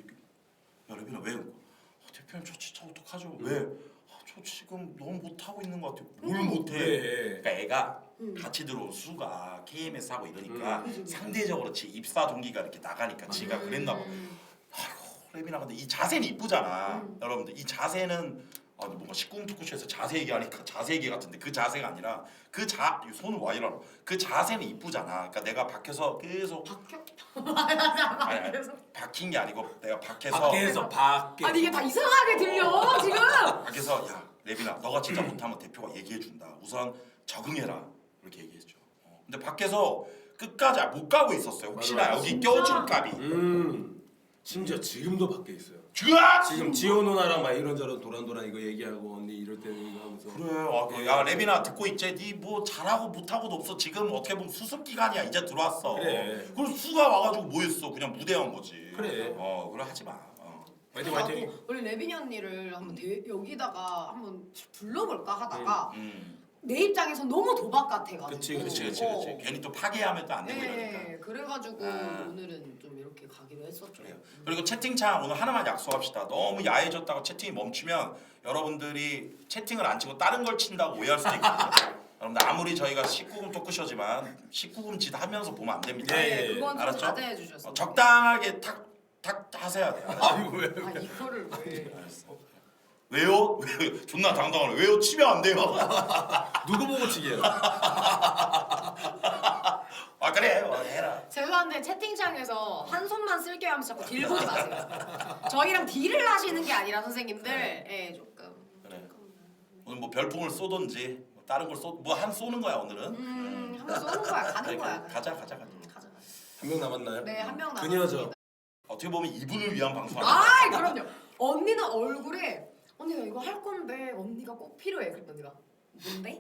야 레빈아 왜? 대표님 저 진짜 어떡하죠? 왜? 저 지금 너무 못하고 있는 것 같아요. 뭘 못해? 네. 그러니까 애가 같이 들어온 수가 KMS 하고 이러니까 상대적으로 지 입사 동기가 이렇게 나가니까 지가 그랬나 봐. 아이고 레빈아 근데 이 자세는 이쁘잖아. 여러분들 이 자세는 뭔가 19금 토크쇼에서 자세 얘기하니까 자세 얘기 같은데 그 자세가 아니라 손은 와 이러나 그 자세는 이쁘잖아. 그러니까 내가 밖에서 계속 아니, 박힌 게 아니고 내가 밖에서 밖에. 아니 이게 다 이상하게 들려 지금. 밖에서 야 레빈아 너가 진짜 못하면 대표가 얘기해 준다. 우선 적응해라 이렇게 얘기했죠. 근데 밖에서 끝까지 못 가고 있었어요. 혹시나 맞아. 여기 진짜? 껴줄까비. 심지어 지금도 밖에 있어요. 주아 지금 지호 누나랑 막 이런저런 도란도란 이거 얘기하고 언니 이럴 때는 이거 하면서. 그래. 야 레빈아 듣고 있지? 니 뭐 잘하고 못하고도 없어. 지금 어떻게 보면 수습 기간이야. 이제 들어왔어. 그래. 그럼 수가 와가지고 뭐 했어? 그냥 무대 한 거지. 그래. 그래 하지 마. 화이팅 화이팅. 우리 레빈이 언니를 한번 여기다가 한번 불러볼까 하다가 음. 내 입장에서 너무 도박 같아가지고. 그치. 괜히 또 파괴하면 또 안 되고 이러니까. 네, 그래가지고 아. 오늘은 좀 이렇게 가기로 했었죠. 그래요. 그리고 채팅창 오늘 하나만 약속합시다. 너무 야해졌다고 채팅이 멈추면 여러분들이 채팅을 안 치고 다른 걸 친다고 오해할 수도 있거든요. 여러분들 아무리 저희가 19금 토크쇼지만 19금 짓 하면서 보면 안 됩니다. 네, 그건 좀 알았죠? 자제해 주셨어요. 적당하게 탁 하셔야 돼요. 아이고 왜? 이거를 왜? 알았어. 왜요? 존나 당당하네. 왜요? 치면 안 돼요. 누구 보고 치게요? 그래. 해라. 죄송한데 채팅창에서 한 손만 쓸게요 하면서 자꾸 딜 보지 마세요. 저희랑 딜을 하시는 게 아니라 선생님들, 예 조금. 그래. 오늘 뭐 별풍을 쏘든지 다른 걸 뭐 한 쏘는 거야 오늘은. 한번 쏘는 거야. 가는 거야. 가자. 가자. 한 명 남았나요? 네, 한 명 그녀죠. 남았습니다. 어떻게 보면 이분을 위한 방송 아, 그럼요. 언니는 얼굴에 언니가 이거 할 건데 언니가 꼭 필요해. 그랬더니 언니가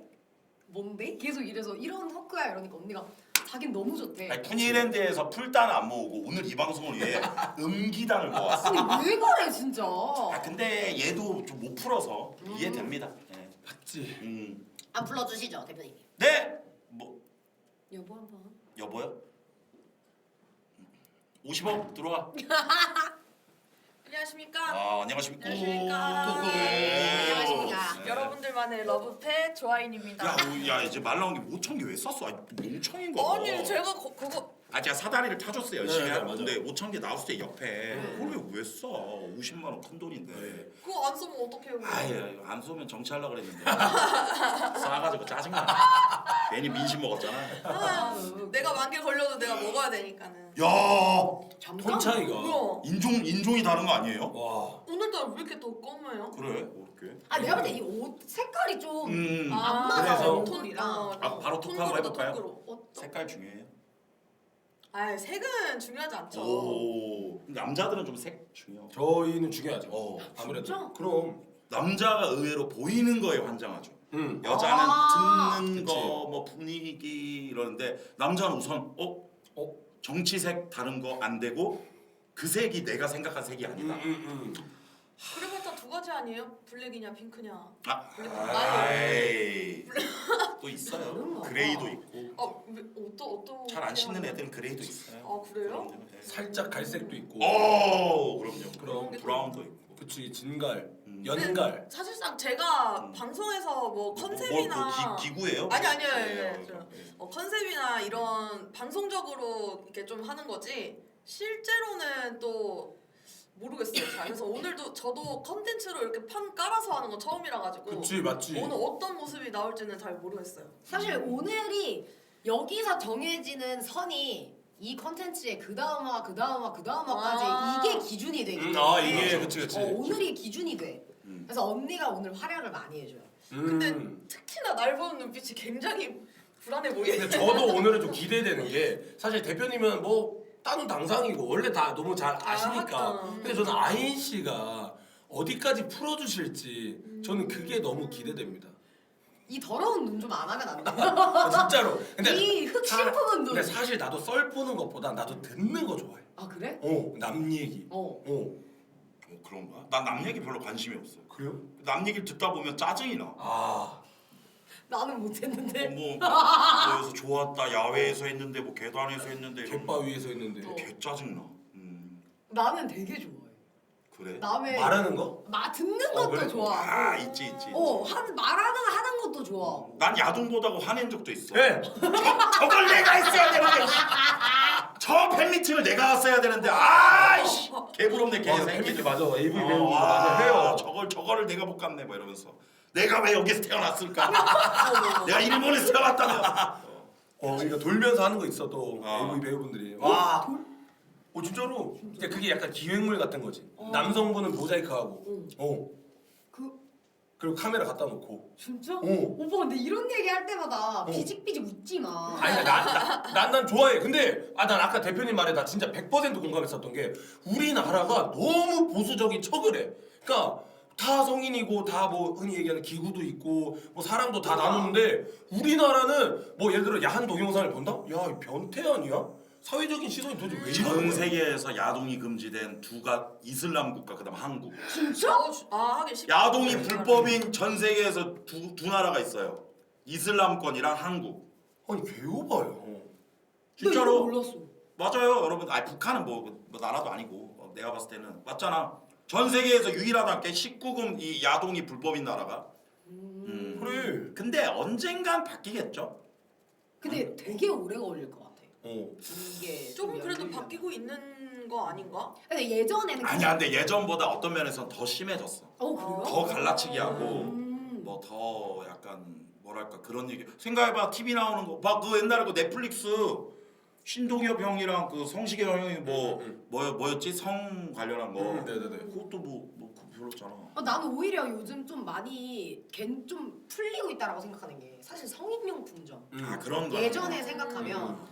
뭔데? 계속 이래서 이런 허크야 이러니까 언니가 자긴 너무 좋대. 아니, 푸니랜드에서 풀단 안 모으고 오늘 이 방송을 위해 음기단을 모았어. 아니 왜 그래 진짜. 아 근데 얘도 좀 못 풀어서 이해됩니다. 예. 맞지. 안 불러주시죠 대표님. 네. 뭐 여보 한번. 여보요? 50억 들어와. 안녕하십니까. 아 안녕하십니까. 안녕하십니까. 네. 안녕하십니까. 네. 여러분들만의 러브펫 조아인입니다. 야 이제 말 나온 게 5,000개 왜 쐈어? 아니 멍청인 거. 아니 제가 그거 아 제가 사다리를 타줬어요 열심히 네, 하고 맞아요. 근데 5,000개 나왔을 때 옆에 그걸 왜 써? 50만 원 큰 돈인데. 네. 그거 안 쓰면 어떡해요? 그거? 아예 안 쏘면 정치하려고 그랬는데 싸가지고 짜증나. 괜히 민심 먹었잖아. 아, 내가 만개 걸려도 내가 먹어야 되니까는. 야 잠깐. 톤 차이가. 뭐야? 인종이 다른 거 아니에요? 와. 오늘따라 왜 이렇게 더 검어요? 그래? 어떻게? 아 내가 볼 때 이 옷 색깔이 좀 아, 맞아, 그래서? 옷이랑. 아, 바로 톡 한번 해볼까요? 어떤? 색깔 중요해요? 아 색은 중요하지 않죠. 오 남자들은 좀 색 중요. 저희는 중요하죠. 아무래도. 진짜? 그럼. 남자가 의외로 보이는 거에 환장하죠. 여자는 아, 듣는 그치. 거 뭐 분위기 이러는데 남자는 우선 정치색 다른 거 안 되고 그 색이 내가 생각한 색이 아니다. 그래봤자 두 가지 아니에요? 블랙이냐 핑크냐. 아, 블랙. 아이 또 있어요. 그런가 봐. 그레이도 있고 어떤 잘 안 씻는 애들은 그레이도 있어요. 아 그래요? 그럼요. 예. 살짝 갈색도 있고. 그럼요. 그럼. 브라운도 있고. 그치 진갈, 음. 연갈. 사실상 제가 음. 방송에서 뭐 컨셉이나 기구예요? 아니요. 예, 컨셉이나 이런 방송적으로 이렇게 좀 하는 거지 실제로는 또 모르겠어요. 잘. 그래서 오늘도 저도 컨텐츠로 이렇게 판 깔아서 하는 건 처음이라 가지고 그치 맞지. 오늘 어떤 모습이 나올지는 잘 모르겠어요. 사실 오늘이 여기서 정해지는 선이 이 컨텐츠의 그 다음화까지 아. 이게 기준이 되기 때문에 아 이게 그치. 오늘이 기준이 돼. 음. 그래서 언니가 오늘 활약을 많이 해줘요. 근데 특히나 날 보는 눈빛이 굉장히 불안해 보이네. 근데 저도 오늘은 좀 기대되는 게 사실 대표님은 뭐 다른 당상이고 원래 다 너무 잘 아시니까. 근데 저는 아인 씨가 어디까지 풀어주실지 저는 그게 너무 기대됩니다. 이 더러운 눈 좀 안 하면 안 돼? 진짜로. 근데 이 흑심푸는 눈. 근데 사실 나도 썰 푸는 것보다 나도 듣는 거 좋아해. 아 그래? 남 얘기. 그런가? 난 남 얘기 별로 관심이 없어. 그래요? 남 얘기를 듣다 보면 짜증이 나. 나는 못했는데. 뭐 여기서 좋았다 야외에서 했는데 뭐 계단에서 했는데 이런 거. 갯바위에서 했는데. 개 짜증 나. 나는 되게 좋아해. 그래? 남의 말하는 거? 듣는 것도 그래? 좋아하고. 아 있지. 하는 것도 좋아하고. 난 야동보다고 화낸 적도 있어. 네. 저걸 내가 했어야 되는데. 저 팬미팅을 내가 왔어야 되는데. 아이씨. 개부럽네 개새끼. 팬미팅 맞아. AV 배우 아, 맞아 해요. 저거를 내가 못 갔네 뭐 이러면서. 내가 왜 여기서 태어났을까? 내가 일본에서 태어났다며. 그러니까 돌면서 하는 거 있어 또 AV 배우분들이. 와. 진짜로. 그러니까 그게 약간 기획물 같은 거지. 남성분은 모자이크하고. 그리고 카메라 갖다 놓고. 진짜? 오빠 근데 이런 얘기 할 때마다 비직비직 웃지 마. 아니 난 좋아해. 근데 난 아까 대표님 말에 나 진짜 100% 공감했었던 게 우리나라가 너무 보수적인 척을 해. 그러니까 다 성인이고 다 뭐 흔히 얘기하는 기구도 있고 뭐 사랑도 다 나누는데 우리나라는 뭐 예를 들어 야한 동영상을 본다? 야, 이 변태 아니야? 사회적인 시선이 도대체 왜 이런 전 거야? 세계에서 야동이 금지된 이슬람 국가 그다음 한국. 진짜? 하긴 쉽. 야동이 불법인 전 세계에서 두 나라가 있어요. 이슬람권이랑 한국. 아니 개오바요. 진짜로. 몰랐어. 맞아요, 여러분. 북한은 뭐 나라도 아니고 내가 봤을 때는 맞잖아. 전 세계에서 유일하다는 게 19금 이 야동이 불법인 나라가. 그래. 근데 언젠간 바뀌겠죠. 근데 되게 오래 걸릴 것 같아. 이게 조금 그래도 열리려면. 바뀌고 있는 거 아닌가? 근데 예전에는 아니야, 근데 예전보다 어떤 면에서는 더 심해졌어. 그래요? 더 갈라치기 하고 뭐 더 약간 뭐랄까 그런 얘기. 생각해봐, TV 나오는 거. 막 그 옛날에 그 넷플릭스 신동엽 형이랑 그 성시경 형이 뭐였지 성 관련한 거. 네네네. 그것도 뭐 별로잖아. 나는 오히려 요즘 좀 많이 좀 풀리고 있다라고 생각하는 게 사실 성인용품점 아 그런 거. 예전에 생각하면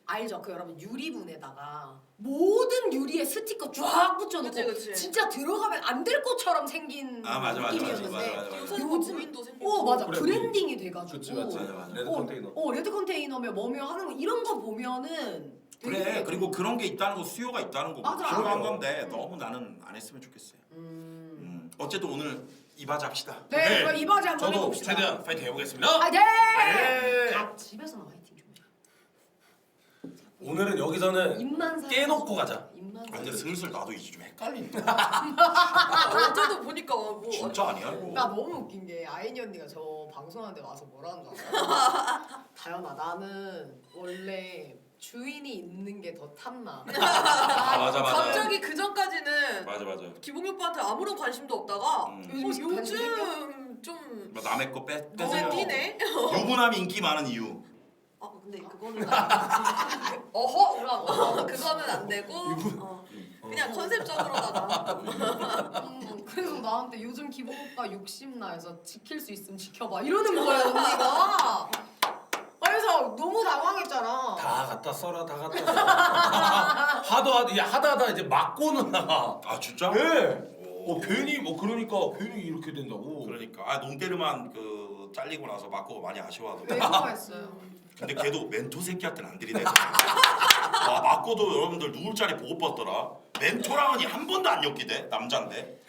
알죠? 그 여러분 유리분에다가 모든 유리에 스티커 쫙 붙여놓고 그치. 진짜 들어가면 안 될 것처럼 생긴 아 맞아. 느낌이었는데 요새는 요즘- 무인도 생기고. 맞아 그래, 브랜딩이 돼가지고 그치 맞지. 맞아. 레드 컨테이너. 레드 컨테이너며 뭐며 하는 거 이런 거 보면은 되게 그래. 그리고 그런 게 있다는 거 수요가 있다는 거 맞아. 필요한 건데 너무 나는 안 했으면 좋겠어요. 어쨌든 오늘 이 바지 합시다. 네, 그럼 이 바지 한번 저도 해봅시다. 최대한 파이팅 해보겠습니다. 아, 네. 네. 각 집에서는 화이팅 좀 해. 오늘은 여기서는 입만 살 깨놓고 가자. 입만 아, 살. 근데 슬슬 나도 이제 좀 헷갈린다. 어제도 보니까 뭐 진짜 아니야 이거? 나 너무 웃긴 게 아이니 언니가 저 방송하는데 와서 뭐라는 줄 알아? 다현아 나는 원래 주인이 있는 게 더 탐나. 아 맞아. 갑자기 그 전까지는 맞아. 기봉이 오빠한테 아무런 관심도 없다가 요즘 관심 요즘 좀 뭐 남의 거 눈에 뺏어. 띄네. 유부남이 인기 많은 이유. 근데 그거는 어허 그럼 그거는 안 되고 그냥 컨셉적으로다가 그래서 나한테 요즘 기본 오빠 욕심나 해서 지킬 수 있으면 지켜봐 이러는 거야 언니가. 그래서 너무 당황했잖아. 다 갖다 써라 다 갖다 써라. 하다 이제 맞고는 나가. 아 진짜? 네. 괜히 그러니까 괜히 이렇게 된다고. 그러니까 논데르만 그 잘리고 나서 맞고 많이 왜 아쉬워하더라. 좋아했어요? 근데 걔도 멘토 새끼한테는 안 들이대. 와 맞고도 여러분들 누굴짜리 보고 뻗더라. 멘토랑은 한 번도 안 엮이대 남잔데.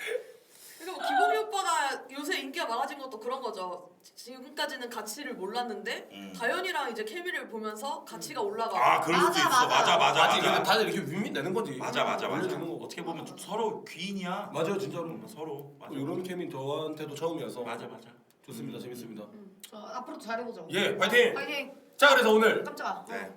그리고 기봉이 오빠가 요새 인기가 많아진 것도 그런 거죠. 지금까지는 가치를 몰랐는데 다현이랑 이제 케미를 보면서 가치가 올라가고. 아 그럴 수도 있어. 맞아. 아니 근데 다들 이렇게 윈윈 내는 거지. 맞아. 올려주는 거고. 어떻게 보면 서로 귀인이야. 맞아요 진짜로. 서로. 맞아. 이런 케미 저한테도 처음이어서. 맞아. 좋습니다 재밌습니다. 저 앞으로도 잘해보자. 예 파이팅. 파이팅. 자 그래서 오늘 깜짝아. 네.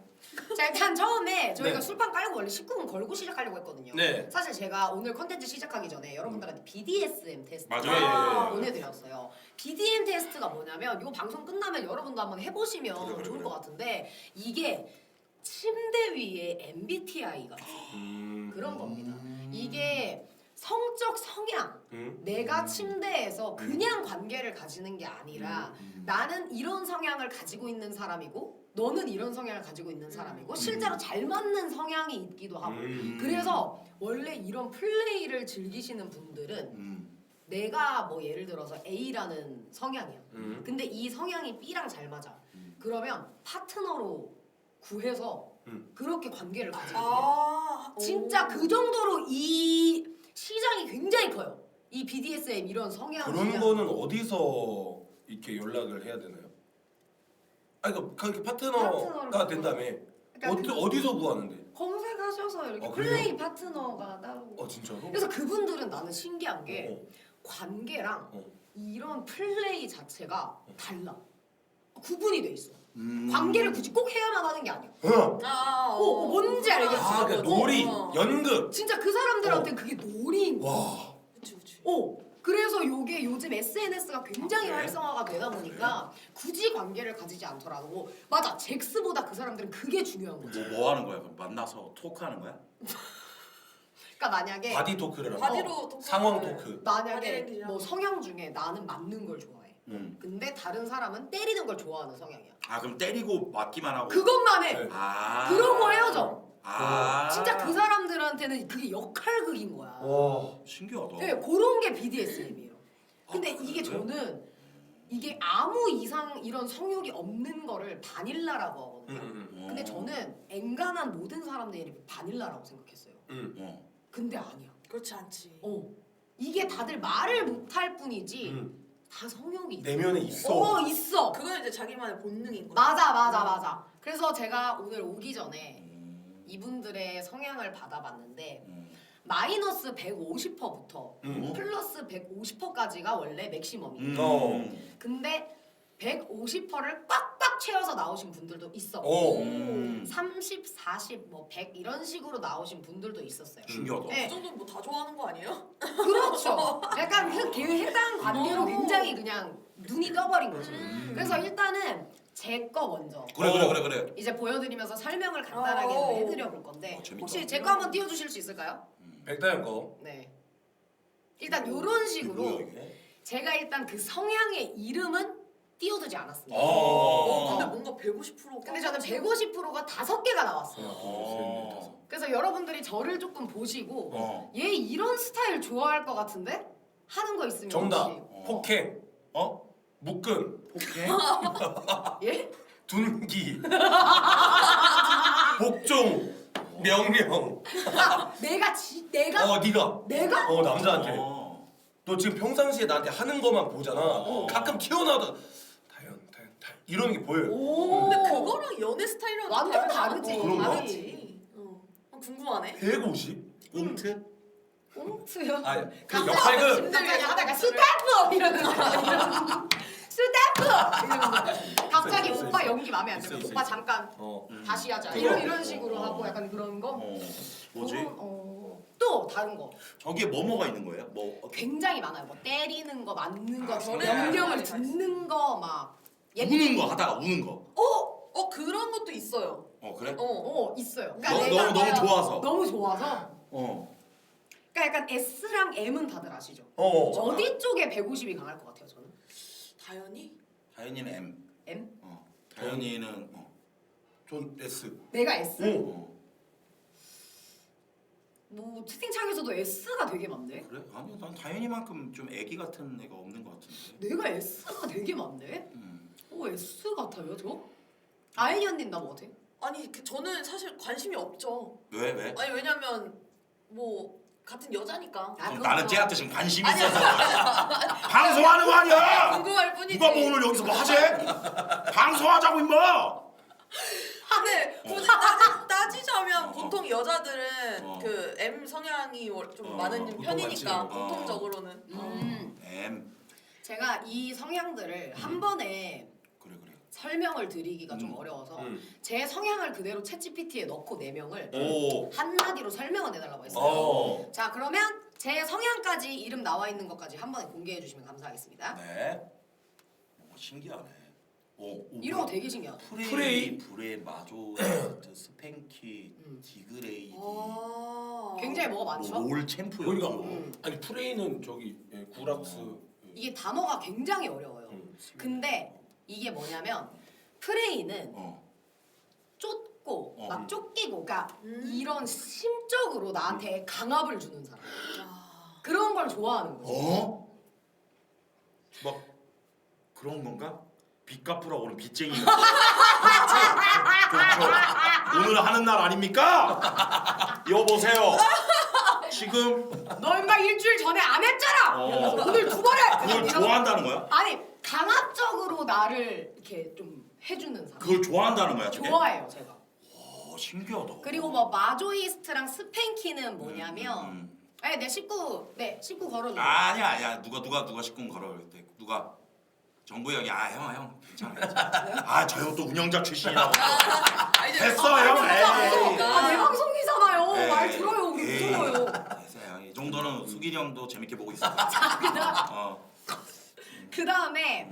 자 일단 처음에 저희가 네. 술판 깔고 원래 19금 걸고 시작하려고 했거든요. 네. 사실 제가 오늘 컨텐츠 시작하기 전에 여러분들한테 BDSM 테스트 맞아요. 보내드렸어요. BDSM 테스트가 뭐냐면 이 방송 끝나면 여러분도 한번 해보시면 그래. 좋을 것 같은데 이게 침대 위에 MBTI가 그런 겁니다. 이게 성적 성향 내가 침대에서 그냥 관계를 가지는 게 아니라 나는 이런 성향을 가지고 있는 사람이고 너는 이런 성향을 가지고 있는 사람이고 실제로 잘 맞는 성향이 있기도 하고 그래서 원래 이런 플레이를 즐기시는 분들은 내가 뭐 예를 들어서 A라는 성향이야 근데 이 성향이 B랑 잘 맞아 그러면 파트너로 구해서 그렇게 관계를 가지는 거야 진짜 그 정도로 이 시장이 굉장히 커요 이 BDSM 이런 성향 그런 시장. 거는 어디서 이렇게 연락을 해야 되나요? 아니 그러니까 파트너가 파트너로 된다며. 그러니까 어디서 구하는데? 검색하셔서 이렇게 그래요? 플레이 파트너가 따로 진짜로? 그래서 그분들은 나는 신기한 게 어. 관계랑 어. 이런 플레이 자체가 달라 구분이 돼 있어 관계를 굳이 꼭 해야만 하는 게 아니야 뭔지 알겠지? 그러니까 놀이, 연극. 진짜 그 사람들한테 그게 놀이인 거야 와. 그치. 그래서 요게 요즘 SNS가 굉장히 그래? 활성화가 되다 보니까 굳이 관계를 가지지 않더라도 맞아 잭스보다 그 사람들은 그게 중요한 거지 뭐 하는 거야? 그럼 만나서 토크하는 거야? 그러니까 만약에 바디 토크를 하고. 바디로 토크. 상황 토크. 만약에 바디랭귀지 뭐 성향 중에 나는 맞는 걸 좋아해 근데 다른 사람은 때리는 걸 좋아하는 성향이야 아 그럼 때리고 맞기만 하고. 그것만 해 네. 아. 그러고 헤어져 진짜 그 사람들한테는 그게 역할극인 거야 와. 신기하다. 네, 그런 게 BDSM이에요 근데 아, 이게 그래요? 저는 이게 아무 이상 이런 성욕이 없는 거를 바닐라라고 하거든요 근데 저는 엔간한 모든 사람들이 바닐라라고 생각했어요 근데 아니야 그렇지 않지. 이게 다들 말을 못할 뿐이지 다 성욕이 있어 내면에 있어. 있어 그건 이제 자기만의 본능인 거야. 맞아 그래서 제가 오늘 오기 전에 이분들의 성향을 받아봤는데 마이너스 150%부터 플러스 150%까지가 원래 맥시멈이에요 근데 150%를 꽉꽉 채워서 나오신 분들도 있었고 30, 40, 뭐 100 이런 식으로 나오신 분들도 있었어요 신기하다. 네. 그 정도는 뭐 다 좋아하는 거 아니에요? 그렇죠 약간 해당 관계로 굉장히 그냥 눈이 떠버린 거죠 그래서 일단은 제 거 먼저 그래. 이제 보여드리면서 설명을 간단하게 좀 해드려 볼 건데 재밌다. 혹시 제 거 한번 띄워주실 수 있을까요? 백다현 거. 네. 일단 요런 이게 식으로 뭐야 이게? 제가 일단 그 성향의 이름은 띄워두지 않았습니다. 근데 뭔가 150%. 근데 저는 150%가 5개가 나왔어요. 어. 그래서 여러분들이 저를 조금 보시고 어. 얘 이런 스타일 좋아할 것 같은데? 하는 거 있으면 정답. 혹시 폭행. 어? 묶음. 폭행? 예? 둔기. 복종. 명령. 내가 네가. 남자한테. 어. 너 지금 평상시에 나한테 하는 것만 보잖아. 가끔 튀어나오다. 다현. 이러는 게 보여요. 오. 근데 그거랑 연애 스타일이랑 완전 다르잖아. 다르지. 그런가? 다르지. 궁금하네. 150? 꽁트? 꽁트요? 아니 그 갑자기 역할극. 심장이 하다가 스태프 이러는 거 스태프 이러는 거 갑자기 있어, 오빠 있어. 연기 마음에 안 들면 있어, 오빠 있어. 잠깐 어. 다시 하자 그거. 이런 식으로 어. 하고 약간 그런 거 뭐지? 또 다른 거 저기에 뭐가 있는 거예요? 뭐 굉장히 많아요 뭐 때리는 거 맞는 거 저래. 명령을 듣는 거막 우는 거 하다가 우는 거. 그런 것도 있어요. 그래? 있어요 너무 좋아서. 너무 좋아서 어. 그러니까 약간 S랑 M은 다들 아시죠? 어. 어디 쪽에 150이 강할 것 같아요 저는? 다현이? 다현이는 M. M? 다현이는 전 S. 내가 S? 응. 뭐 채팅창에서도 S가 되게 많네. 그래? 아니요, 난 다현이만큼 좀 애기 같은 애가 없는 것 같은데. 내가 S가 되게 많네. 음. S 같아요 저? 아이니 언니는 나 뭐 같아? 아니 저는 사실 관심이 없죠. 왜? 왜? 아니 왜냐면 뭐 같은 여자니까. 그럼 나는 쟤한테 지금 관심이 아니, 있어서 방송하는 거 아니야? 궁금할 뿐이지. 누가 뭐 오늘 여기서 뭐 하지? 방송하자고 임마. 근데 굳이 따지자면 어. 보통 여자들은 어. 그 M 성향이 좀 어, 많은 보통 편이니까 많지. 공통적으로는. M. 제가 이 성향들을 한 번에 그래. 설명을 드리기가 좀 어려워서 제 성향을 그대로 챗GPT에 넣고 4명을 오. 한마디로 설명을 내달라고 했어요. 어. 자 그러면 제 성향까지 이름 나와 있는 것까지 한 번에 공개해 주시면 감사하겠습니다. 네. 신기하네. 이런 거 되게 신기하다. 프레이? 브레 마조 스팽키 디그레이디 굉장히 뭐가 많죠? 롤 챔프 그러니까 음. 아니 프레이는 저기 구락스. 이게 단어가 굉장히 어려워요. 근데 이게 뭐냐면 프레이는 쫓고 어. 막 쫓기고 그러니까 이런 심적으로 나한테 강압을 주는 사람 그런 걸 좋아하는 거지. 막 그런 건가? 빚 갚으라고 오는 빚쟁이. 오늘 하는 날 아닙니까? 여보세요. 지금 너 임마 일주일 전에 안 했잖아. 이러면서 오늘 2번 해. 그걸 이러면서 좋아한다는 거야? 아니 강압적으로 나를 이렇게 좀 해주는 사람. 그걸 좋아한다는 거야? 저게? 좋아해요 제가. 신기하다. 그리고 뭐 마조이스트랑 스팽키는 뭐냐면 네 19 걸어줘. 아니야. 누가 19금 걸어 그럴 때 누가 정부 형이 형 괜찮아. 저 형 또 운영자 출신이라고. 됐어 형. 내 방송이잖아요. 에이. 말 들어요. 우리 에이. 무서워요. 됐어요. 이 정도는 수길이 형도 재밌게 보고 있어. 그 다음에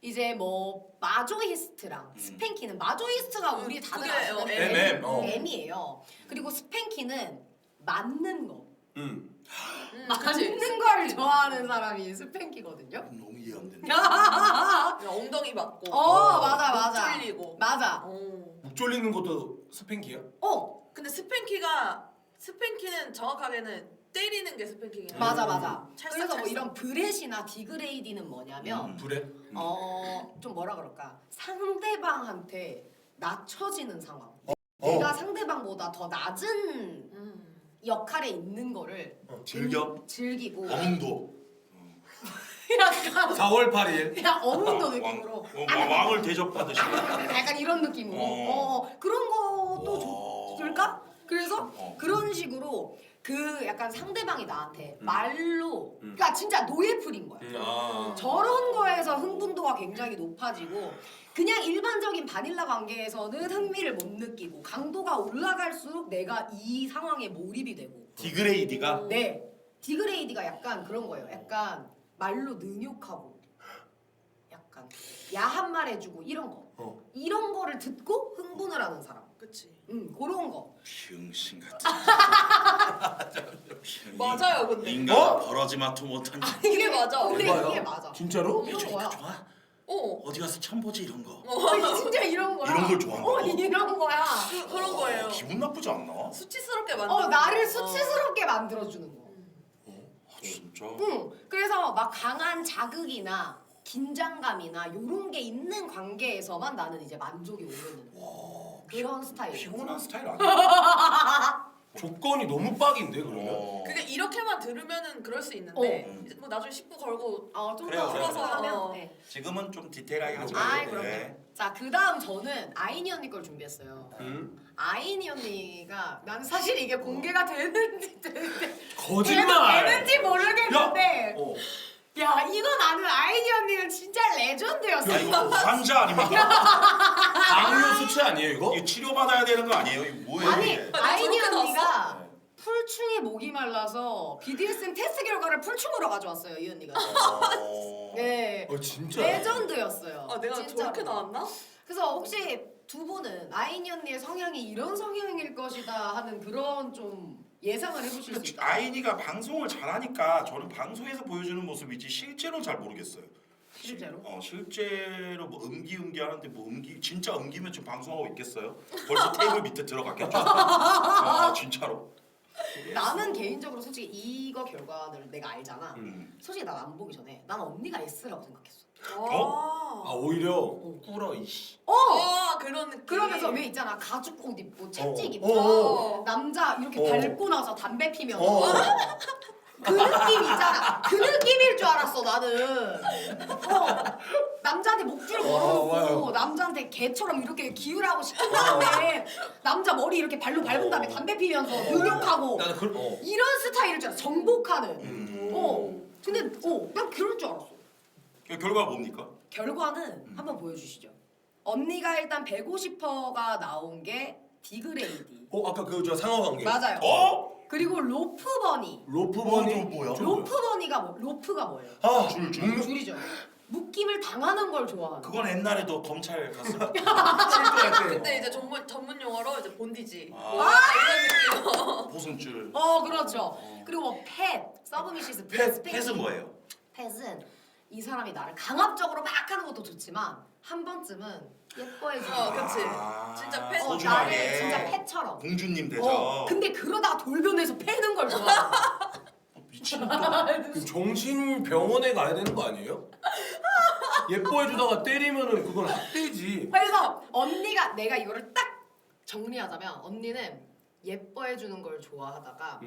이제 뭐 마조이스트랑 스팽키는 마조이스트가 우리 다들 그게, 아시는 M. M이에요. 그리고 스팽키는 맞는 거. 그치. 맞는 걸 좋아하는 사람이 스팽키거든요. 너무 이해 안 된다. 그냥 엉덩이 맞고. 맞아. 쫄리고. 맞아. 목 졸리는 것도 스팽키야? 근데 스팽키는 정확하게는 때리는 게 스팽킹이야. 맞아. 찰싹, 그래서 뭐 찰싹. 이런 브렛이나 디그레이디는 뭐냐면 불에? 좀 뭐라 그럴까 상대방한테 낮춰지는 상황. 내가 상대방보다 더 낮은 역할에 있는 거를 즐기고 어문도. 약간 4월 8일. 그냥 어문도 느낌으로 왕을 대접받으시. 약간 이런 느낌으로 그런 것도 좋을까? 그래서 그런 식으로 그 약간 상대방이 나한테 말로 그러니까 진짜 노예풀인 거야. 저런 거에서 흥분도가 굉장히 높아지고 그냥 일반적인 바닐라 관계에서는 흥미를 못 느끼고 강도가 올라갈수록 내가 이 상황에 몰입이 되고 디그레이디가 네 디그레이디가 약간 그런 거예요. 약간 말로 능욕하고 약간 야한 말 해주고 이런 거 이런 거를 듣고 흥분을 하는 사람. 그치. 그런 거. 병신 같은. 맞아요, 근데. 인간 버러지마토 못한. 이게 맞아. 근데 뭐야? 이게 맞아. 진짜로? 이런 좋아 거야. 좋아. 어. 어디 가서 처음 보지 이런 거. 진짜 이런 거야. 이런 걸 좋아한다고? 이런 거야. 그런 거예요. 기분 나쁘지 않나? 수치스럽게 만드는 나를 거. 수치스럽게 만들어주는 거. 아, 진짜. 그래서 막 강한 자극이나 긴장감이나 요런 게 있는 관계에서만 나는 이제 만족이 오르는 그런 스타일. 피곤한 스타일 아니야? 조건이 너무 빡인데 그러면? 그게 이렇게만 들으면은 그럴 수 있는데 이제 뭐 나중에 19 걸고 좀 그래요, 더 그래요, 풀어서 그래요. 하면. 어. 네. 지금은 좀 디테일하게 하지 아, 말고. 그럼요. 자, 그다음 저는 아이니 언니 걸 준비했어요. 아이니 언니가 나는 사실 이게 공개가 되는지 거짓말! 되는지 모르겠는데 어. 야 이거 나는 아이니 언니는 진짜 레전드였어. 야 이거 환자 아닙니까? 당뇨 수치 아니에요 이거? 이거 치료받아야 되는 거 아니에요? 이거 뭐예요? 아니 이게? 아이니 저렇게 언니가 네. 풀충에 목이 말라서 BDSM 테스트 결과를 풀충으로 가져왔어요 이 언니가. 네. 진짜? 레전드였어요. 내가 진짜로. 저렇게 나왔나? 그래서 혹시 두 분은 아이니 언니의 성향이 이런 성향일 것이다 하는 그런 좀 예상을 해보실 수 있다. 아이니가 방송을 잘하니까 저는 방송에서 보여주는 모습이지 실제로 잘 모르겠어요. 실제로? 실제로 뭐 음기 하는데 뭐 진짜 음기면 지금 방송하고 있겠어요? 벌써 테이블 밑에 들어갔겠죠. 진짜로. 나는 개인적으로 솔직히 이거 결과를 내가 알잖아. 음. 솔직히 난 안 보기 전에 난 언니가 S라고 생각했어. 아 오히려 꾸러 이씨. 그런 느낌. 그러면서 왜 있잖아 가죽 옷 입고 채찍 입고 어. 남자 이렇게 어. 밟고 나서 담배 피면서 어. 그 느낌 있잖아. 그 느낌일 줄 알았어 나는. 남자한테 목줄 걸어놓고 맞아요. 남자한테 개처럼 이렇게 기울하고 시킨 다음에 남자 머리 이렇게 발로 밟은 다음에 담배 피면서 능욕하고 나는 이런 스타일일 줄 알았어. 정복하는. 근데 난 그럴 줄 알았어. 결과가 뭡니까? 결과는 한번 보여주시죠. 언니가 일단 150%가 나온 게 디그레이디. 아까 그 저 상어 관계 맞아요. 그리고 로프버니. 로프버니 뭐야? 로프버니가 로프가 뭐예요? 줄이죠. 묶임을 당하는 걸 좋아하는. 그건 옛날에도 검찰 갔을 때. 근데 이제 전문 용어로 이제 본디지. 아. 이런 느낌. 보승줄. 그렇죠. 그리고 뭐 펫, 서브미시스, 펫은 뭐예요? 펫은 이 사람이 나를 강압적으로 막 하는 것도 좋지만 한 번쯤은 예뻐해주고. 그치. 진짜 펫. 소중하게. 나를 진짜 펫처럼. 공주님 되죠. 근데 그러다가 돌변해서 패는 걸 좋아해. 미친다. 그 정신병원에 가야 되는 거 아니에요? 예뻐해주다가 때리면은 그건 학대지. 그래서 언니가 내가 이거를 딱 정리하자면 언니는 예뻐해주는 걸 좋아하다가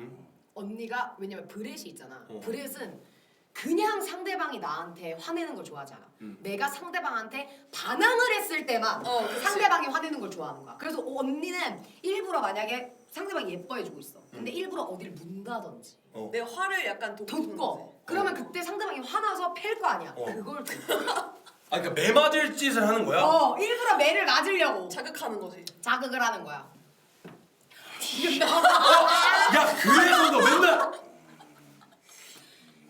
언니가 왜냐면 브렛이 있잖아. 브렛은 그냥 상대방이 나한테 화내는 걸 좋아하지 않아. 내가 상대방한테 반항을 했을 때만 그치. 상대방이 화내는 걸 좋아하는 거야. 그래서 언니는 일부러 만약에 상대방이 예뻐해주고 있어. 근데 일부러 어디를 문다든지 내 화를 약간 돋궈. 그러면 그때 상대방이 화나서 팰 거 아니야. 그걸 좋아. 그러니까 매 맞을 짓을 하는 거야? 일부러 매를 맞으려고 자극하는 거지. 자극을 하는 거야. 야 그래서 너 맨날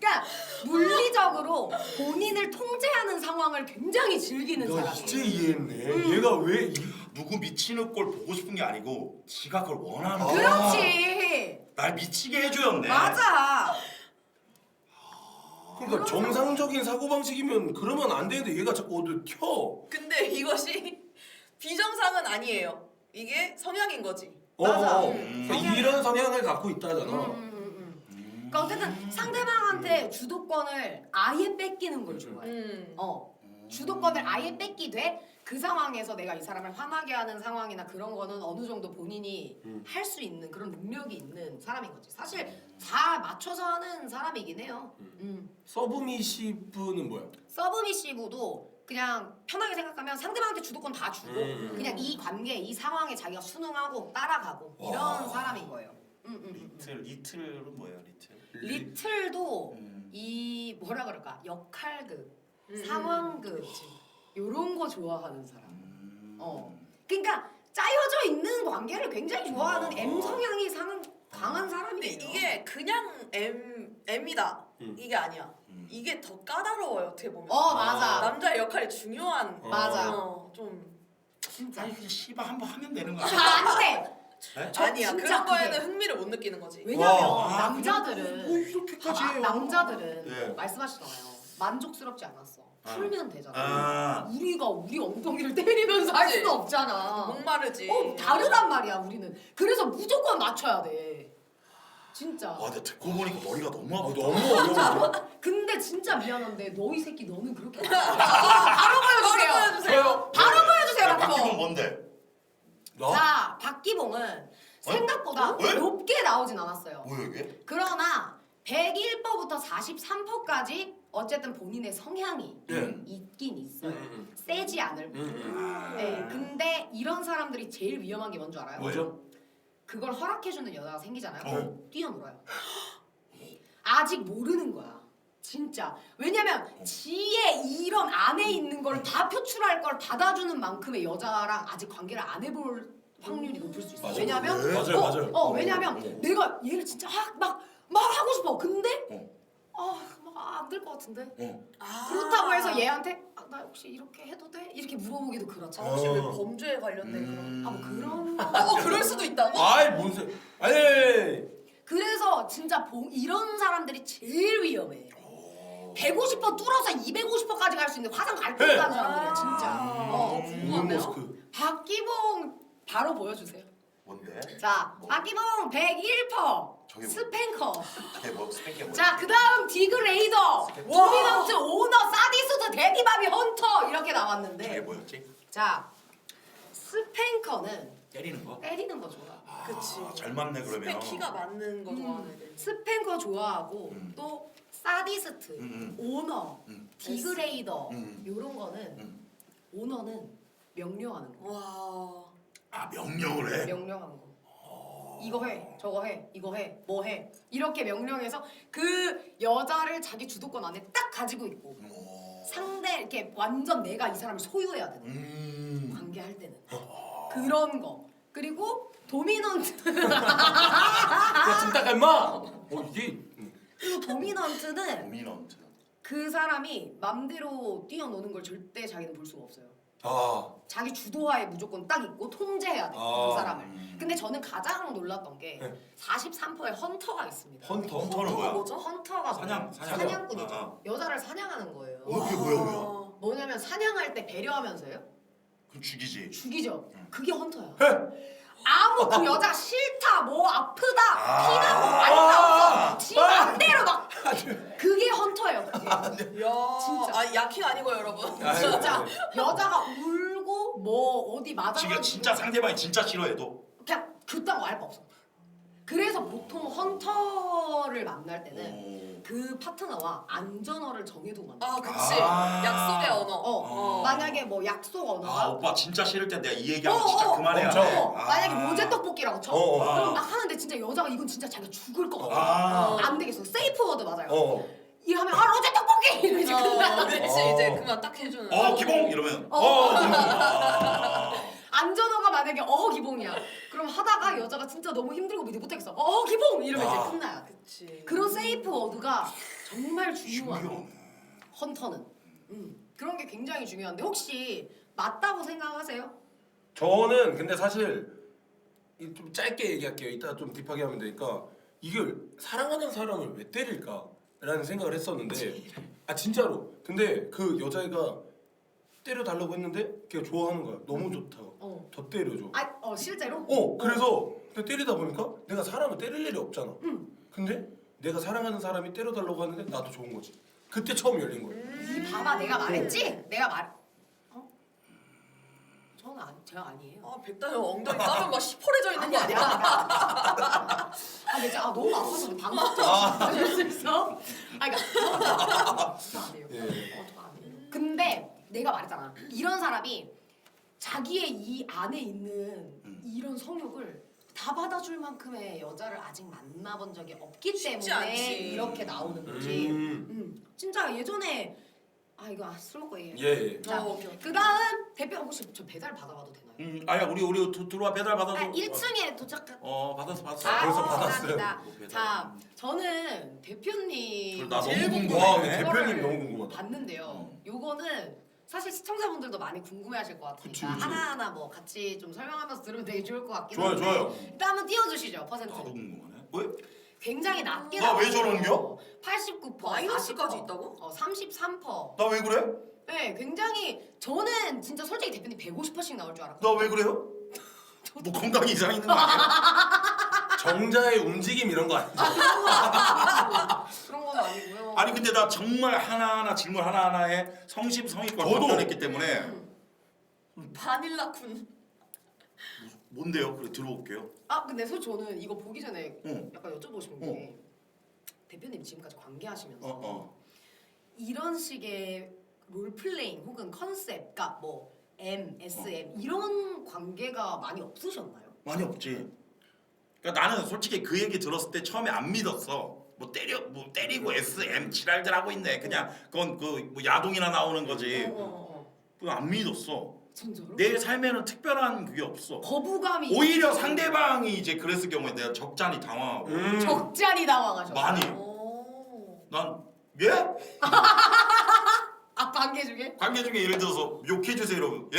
그러니까 물리적으로 본인을 통제하는 상황을 굉장히 즐기는 너 사람이야. 이제 이해했네. 얘가 왜 누구 미치는 꼴 보고 싶은 게 아니고 지가 그걸 원하는 아. 거야. 그렇지. 날 미치게 해줘였네. 맞아. 그러니까 정상적인 사고방식이면 그러면 안 되는데 얘가 자꾸 어디 켜. 근데 이것이 비정상은 아니에요. 이게 성향인 거지. 맞아. 그러니까 이런 성향을 갖고 있다잖아. 그러니까 어쨌든 상대방한테 주도권을 아예 뺏기는 걸 좋아해. 주도권을 아예 뺏기되 그 상황에서 내가 이 사람을 화나게 하는 상황이나 그런 거는 어느 정도 본인이 할 수 있는 그런 능력이 있는 사람인 거지. 사실 다 맞춰서 하는 사람이긴 해요. 서브미시브는 뭐야? 서브미시브도 그냥 편하게 생각하면 상대방한테 주도권 다 주고 그냥 이 관계, 이 상황에 자기가 순응하고 따라가고 이런 사람인 거예요. 리틀은 뭐예요? 리틀도 이 뭐라 그럴까 역할극, 상황극 요런 거 좋아하는 사람. 그러니까 짜여져 있는 관계를 굉장히 좋아하는 M 성향이 강한 근데 사람이에요. 이게 그냥 M이다. 이게 아니야. 이게 더 까다로워요. 어떻게 보면. 맞아. 남자의 역할이 중요한. 맞아. 좀 진짜. 아니 그냥 씨발 한번 하면 되는 거 아니야? 안 돼. 네? 아니야 진짜 그런 거에는 그게- 흥미를 못 느끼는 거지. 왜냐면 와, 아, 남자들은 뭐 이렇게까지 해요? 남자들은 예. 말씀하시잖아요. 만족스럽지 않았어. 아. 풀면 되잖아. 아. 우리 엉덩이를 때리면서 할 그치? 수는 없잖아. 목마르지. 다르단 말이야 우리는. 그래서 무조건 맞춰야 돼. 진짜. 와, 근데 듣고 보니까 머리가 너무 아파. 너무 어려워. 근데 진짜 미안한데 너희 새끼 너는 그렇게 바로 보여주세요. 보여주세요. 바로 보여주세요 야, 박기봉. 박기봉 뭔데? 너? 자 박기봉은 생각보다 왜? 높게 나오진 않았어요. 뭐야 이게? 그러나 101%부터 43%까지 어쨌든 본인의 성향이 있긴 있어요. 세지 않을 뿐. 네, 근데 이런 사람들이 제일 위험한 게 뭔 줄 알아요? 뭐죠? 그걸 허락해주는 여자가 생기잖아요. 어. 뛰어놀아요. 아직 모르는 거야. 진짜. 왜냐면 지의 이런 안에 있는 걸 다 표출할 걸 받아주는 만큼의 여자랑 아직 관계를 안 해볼 확률이 높을 수 있어. 맞아. 왜냐면 왜? 맞아요, 맞아요. 왜냐면 내가 얘를 진짜 막 하고 싶어. 근데 어. 안 될 것 같은데. 아. 그렇다고 해서 얘한테 나 혹시 이렇게 해도 돼? 이렇게 물어보기도 그렇잖아. 혹시 왜 범죄에 관련된 뭐 그런 그럴 수도 있다고? 아이 뭔 소? 아니. 그래서 진짜 이런 사람들이 제일 위험해. 150% 뚫어서 250%까지 갈 수 있는 화상 갈등 가는 사람들이야 진짜. 궁금한데요? 모스크. 박기봉 바로 보여주세요. 뭔데? 자, 박기봉 101%. 저게 뭐- 스팽커. 저게 뭐 스펙이 뭐야? 자, 그다음 디그레이더, 도미넌트, 오너, 사디스트, 데디바비, 헌터 이렇게 저게 나왔는데, 뭐였지? 자, 스팽커는 때리는 거? 때리는 거 좋아. 그치. 아, 잘 맞네 그러면. 키가 맞는 거 좋아하는 애들. 스팽커 좋아하고 또 사디스트, 오너, 디그레이더 이런 거는 오너는 명령하는 거. 와. 아 명령을 해? 명령하는 거. 이거 해, 저거 해, 이거 해, 뭐 해. 이렇게 명령해서 그 여자를 자기 주도권 안에 딱 가지고 있고 상대 이렇게 완전 내가 이 사람을 소유해야 되는 관계할 때는 그런 거. 그리고 도미넌트. 야 진짜 임마. 이게. 그리고 도미넌트는 도미넌트. 그 사람이 맘대로 뛰어노는 걸 절대 자기는 볼 수가 없어요. 아. 자기 주도하에 무조건 딱 있고 통제해야 돼, 아. 그 사람을. 근데 저는 가장 놀랐던 게 네. 43%의 헌터가 있습니다. 헌터는 뭐야? 뭐죠? 헌터가 사냥. 사냥꾼이죠. 여자를 사냥하는 거예요. 그게 뭐야? 뭐냐면 사냥할 때 배려하면서요. 그럼 죽이지. 죽이죠. 그게 헌터야. 해. 아무 그 여자 싫다, 뭐 아프다, 아. 피나고 말다 없어. 지 맘대로 막 그게 헌터예요. 그게. 야. 진짜. 아 야킹 아니고 여러분. 진짜 여자가 울고 뭐 어디 맞아가지고 진짜 상대방이 진짜 싫어해도. 그냥 그딴 거 알 바 없어. 그래서 보통 헌터를 만날 때는 그 파트너와 안전어를 정해두고 만나. 아 그치. 아. 약속의 언어. 만약에 뭐 약속 아 언어가 오빠 진짜 싫을 때 내가 이 얘기하면 진짜 그만해야 돼. 엄청. 만약에 모제 떡볶이라고 쳐. 그럼 막 하는데 진짜 여자가 이건 진짜 자기가 죽을 것 같아. 아. 안 되겠어. 세이프 워드 맞아요. 이러면 로제 떡볶이 이러지 끝나. 그치 이제 그만 딱 해주는. 기봉 이러면. 안전어가 만약에 기봉이야. 그럼 하다가 여자가 진짜 너무 힘들고 믿지 못하겠어. 기봉 이러면 이제 끝나요. 그치. 그런 세이프 워드가 정말 중요한 중요하네. 헌터는. 그런 게 굉장히 중요한데 혹시 맞다고 생각하세요? 저는 근데 사실 좀 짧게 얘기할게요. 이따 좀 딥하게 하면 되니까 이걸 사랑하는 사람을 왜 때릴까라는 생각을 했었는데 아 진짜로. 근데 그 여자애가 때려달라고 했는데 걔가 좋아하는 거야. 너무 좋다고. 더 때려줘. 실제로? 그래서 때리다 보니까 내가 사람을 때릴 일이 없잖아. 근데 내가 사랑하는 사람이 때려달라고 하는데 나도 좋은 거지. 그때 처음 열린 거야. 이 봐봐 내가 말했지? 내가 저는 제가 아니에요. 아 백다영 엉덩이 까면 막 시퍼레져 있는 거 아니야? 근데 진짜 너무 아파서 방금 좀 수 있어? 그러니까 저 안 해요. 저 안 해요. 근데 내가 말했잖아. 이런 사람이 자기의 이 안에 있는 이런 성욕을 다 받아줄 만큼의 여자를 아직 만나본 적이 없기 때문에 않지. 이렇게 나오는 거지. 진짜 예전에 이거 술 먹고 얘기해. 예. 자, 오케이. 그다음 대표 혹시 저 배달 받아봐도 되나요? 아야 우리 들어와 배달 받아도. 1층에 도착한. 받았어. 벌써 받았어요. 감사합니다. 자, 저는 대표님 나 제일 너무 궁금해요. 궁금해. 대표님 이거를 너무 궁금하다. 봤는데요. 요거는 사실 시청자분들도 많이 궁금해하실 것 같으니까 그치, 그치. 하나하나 뭐 같이 좀 설명하면서 들으면 되게 좋을 것 같긴 좋아요, 한데 좋아요. 일단 한번 띄워주시죠 퍼센트. 나도 궁금하네. 왜? 굉장히 낮게 나 왜 나왔어요. 저런겨? 89%, 마이너스까지 40%, 있다고? 33%. 나 왜 그래? 네, 굉장히 저는 진짜 솔직히 대표님 150%씩 나올 줄 알았고. 나 왜 그래요? 뭐 건강 이상 있는 거 아니야? 정자의 움직임 이런 거 아니죠? 그런 건 아니고요. 아니 근데 나 정말 하나하나 질문 하나하나에 성심성의껏 저도. 답변했기 때문에 바닐라쿤. 뭔데요? 그래 들어볼게요. 아 근데 솔직히 저는 이거 보기 전에 응. 약간 여쭤보고 싶은 게 대표님 지금까지 관계하시면서 이런 식의 롤플레잉 혹은 컨셉, 그러니까 뭐 M, SM 이런 관계가 많이 없으셨나요? 많이 없지. 그러니까 나는 솔직히 그 얘기 들었을 때 처음에 안 믿었어. 뭐 때리고 SM 지랄들 하고 있네. 그냥 그건 그 뭐 야동이나 나오는 거지. 그거 안 믿었어. 진짜로? 내 삶에는 특별한 그게 없어. 거부감이 오히려 상대방이 이제 그랬을 경우에 내가 적잖이 당황하고 적잖이 당황하셨어요. 많이. 오. 난 예? 아 관계 중에? 관계 중에 예를 들어서 욕해 주세요 이러면 예?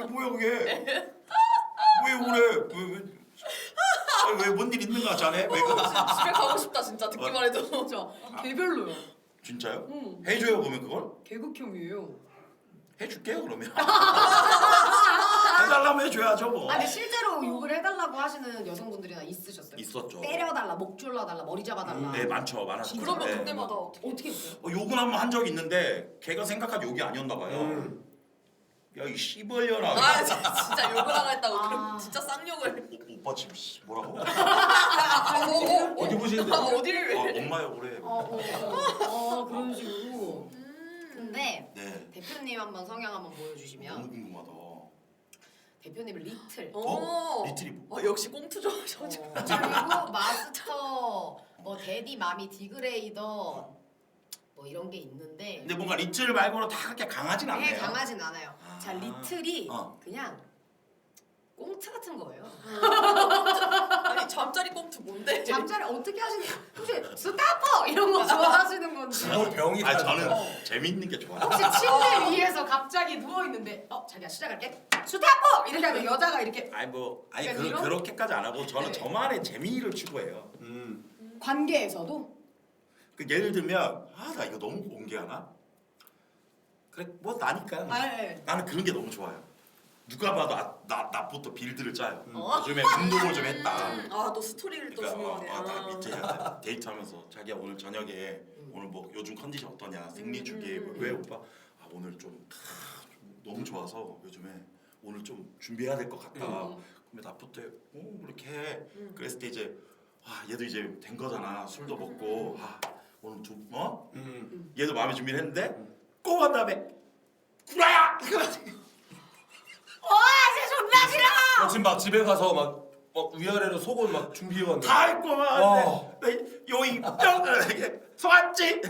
뭐야 그게? 왜 그래? 왜뭔 일 있는가 자네? 왜 그래? 집에 가고 싶다 진짜 듣기만 해도. 진짜 개별로요. 진짜요? 응. 해줘요 그러면 그걸? 개극혐이에요. 해줄게요 그러면. 해달라면 해줘야죠 뭐. 아 근데 실제로 욕을 해달라고 하시는 여성분들이나 있으셨어요? 있었죠. 때려달라, 목 졸라달라, 머리 잡아달라. 네 많았죠. 그러면 네. 그때마다 어떻게? 어떻게 했어요? 욕은 한 번 한 적이 있는데 걔가 생각한 욕이 아니었나 봐요. 야 이 씨벌려나. 아 진짜 욕을 하라 했다고. 아. 그럼 진짜 쌍욕을. 오빠 지금 뭐라고? 어디 보시는데? 어디를? 엄마요 그래. 그런 식으로. 근데 네. 대표님 한번 성향 한번 보여주시면 너무 궁금하다. 대표님은 리틀. 리틀이 뭐? 역시 꽁투 좋아하셔. 그리고 마스터, 뭐 데디, 마미, 디그레이더 뭐 이런 게 있는데 근데 뭔가 리틀 말고는 다 그렇게 강하진 않네요. 네, 강하진 않아요. 아. 자 리틀이 어. 그냥 꽁트 같은 거예요. 아니 잠자리 꽁투 뭔데? 잠자리 어떻게 하시는? 혹시 스타퍼 이런 거 좋아하시는 건지? 뭐 병이 아 다 저는 재밌는 게 좋아요. 혹시 침대 위에서 갑자기 누워 있는데 자기야 시작할게. 스타퍼 이렇게 하면 여자가 이렇게 아니 그러니까 이런? 그렇게까지 안 하고 저는 네. 저만의 재미를 추구해요. 관계에서도 그 예를 들면 나 이거 너무 공개하나? 그래 뭐 나니까. 네. 나는 그런 게 너무 좋아요. 누가 봐도 나부터 빌드를 짜요. 어? 요즘에 운동을 좀 했다. 아너 스토리를 또 중요하네. 나 밑에 해야 돼. 데이트하면서 자기야 오늘 저녁에 오늘 뭐 요즘 컨디션 어떠냐 생리주기 왜 오빠 오늘 좀 너무 좋아서 요즘에 오늘 좀 준비해야 될 것 같다. 그러면 나부터 이렇게 해. 그랬을 때 이제 얘도 이제 된 거잖아. 술도 먹고 오늘 좀 얘도 마음의 준비를 했는데 꼭 한 다음에 구라야. 진짜 존나 싫어. 지금 막 집에 가서 막 위아래로 속옷 막 준비해 왔는데 다 했고 막 요이 뿅 이렇게 소았지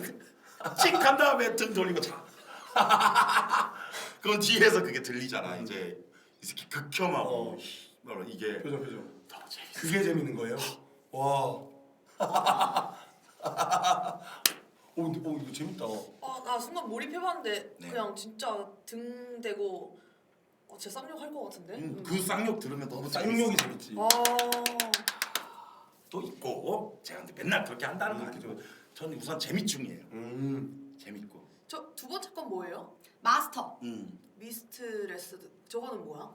칙한 다음에 등 돌리고 자. 그럼 뒤에서 그게 들리잖아. 이제 이 새끼 극혐하고 이게 표정 더 재밌어. 그게 재밌는 거예요? 와. 근데 이거 재밌다. 나 순간 몰입해봤는데 네. 그냥 진짜 등 대고 진짜 쌍욕 할 것 같은데? 그 쌍욕 들으면 너무 쌍욕이 재밌지. 또 있고 제가 근데 맨날 그렇게 한다는 건 아니고 저는 우선 재미충이에요. 재밌고. 저 두 번째 건 뭐예요? 마스터. 미스트레스 저거는 뭐야?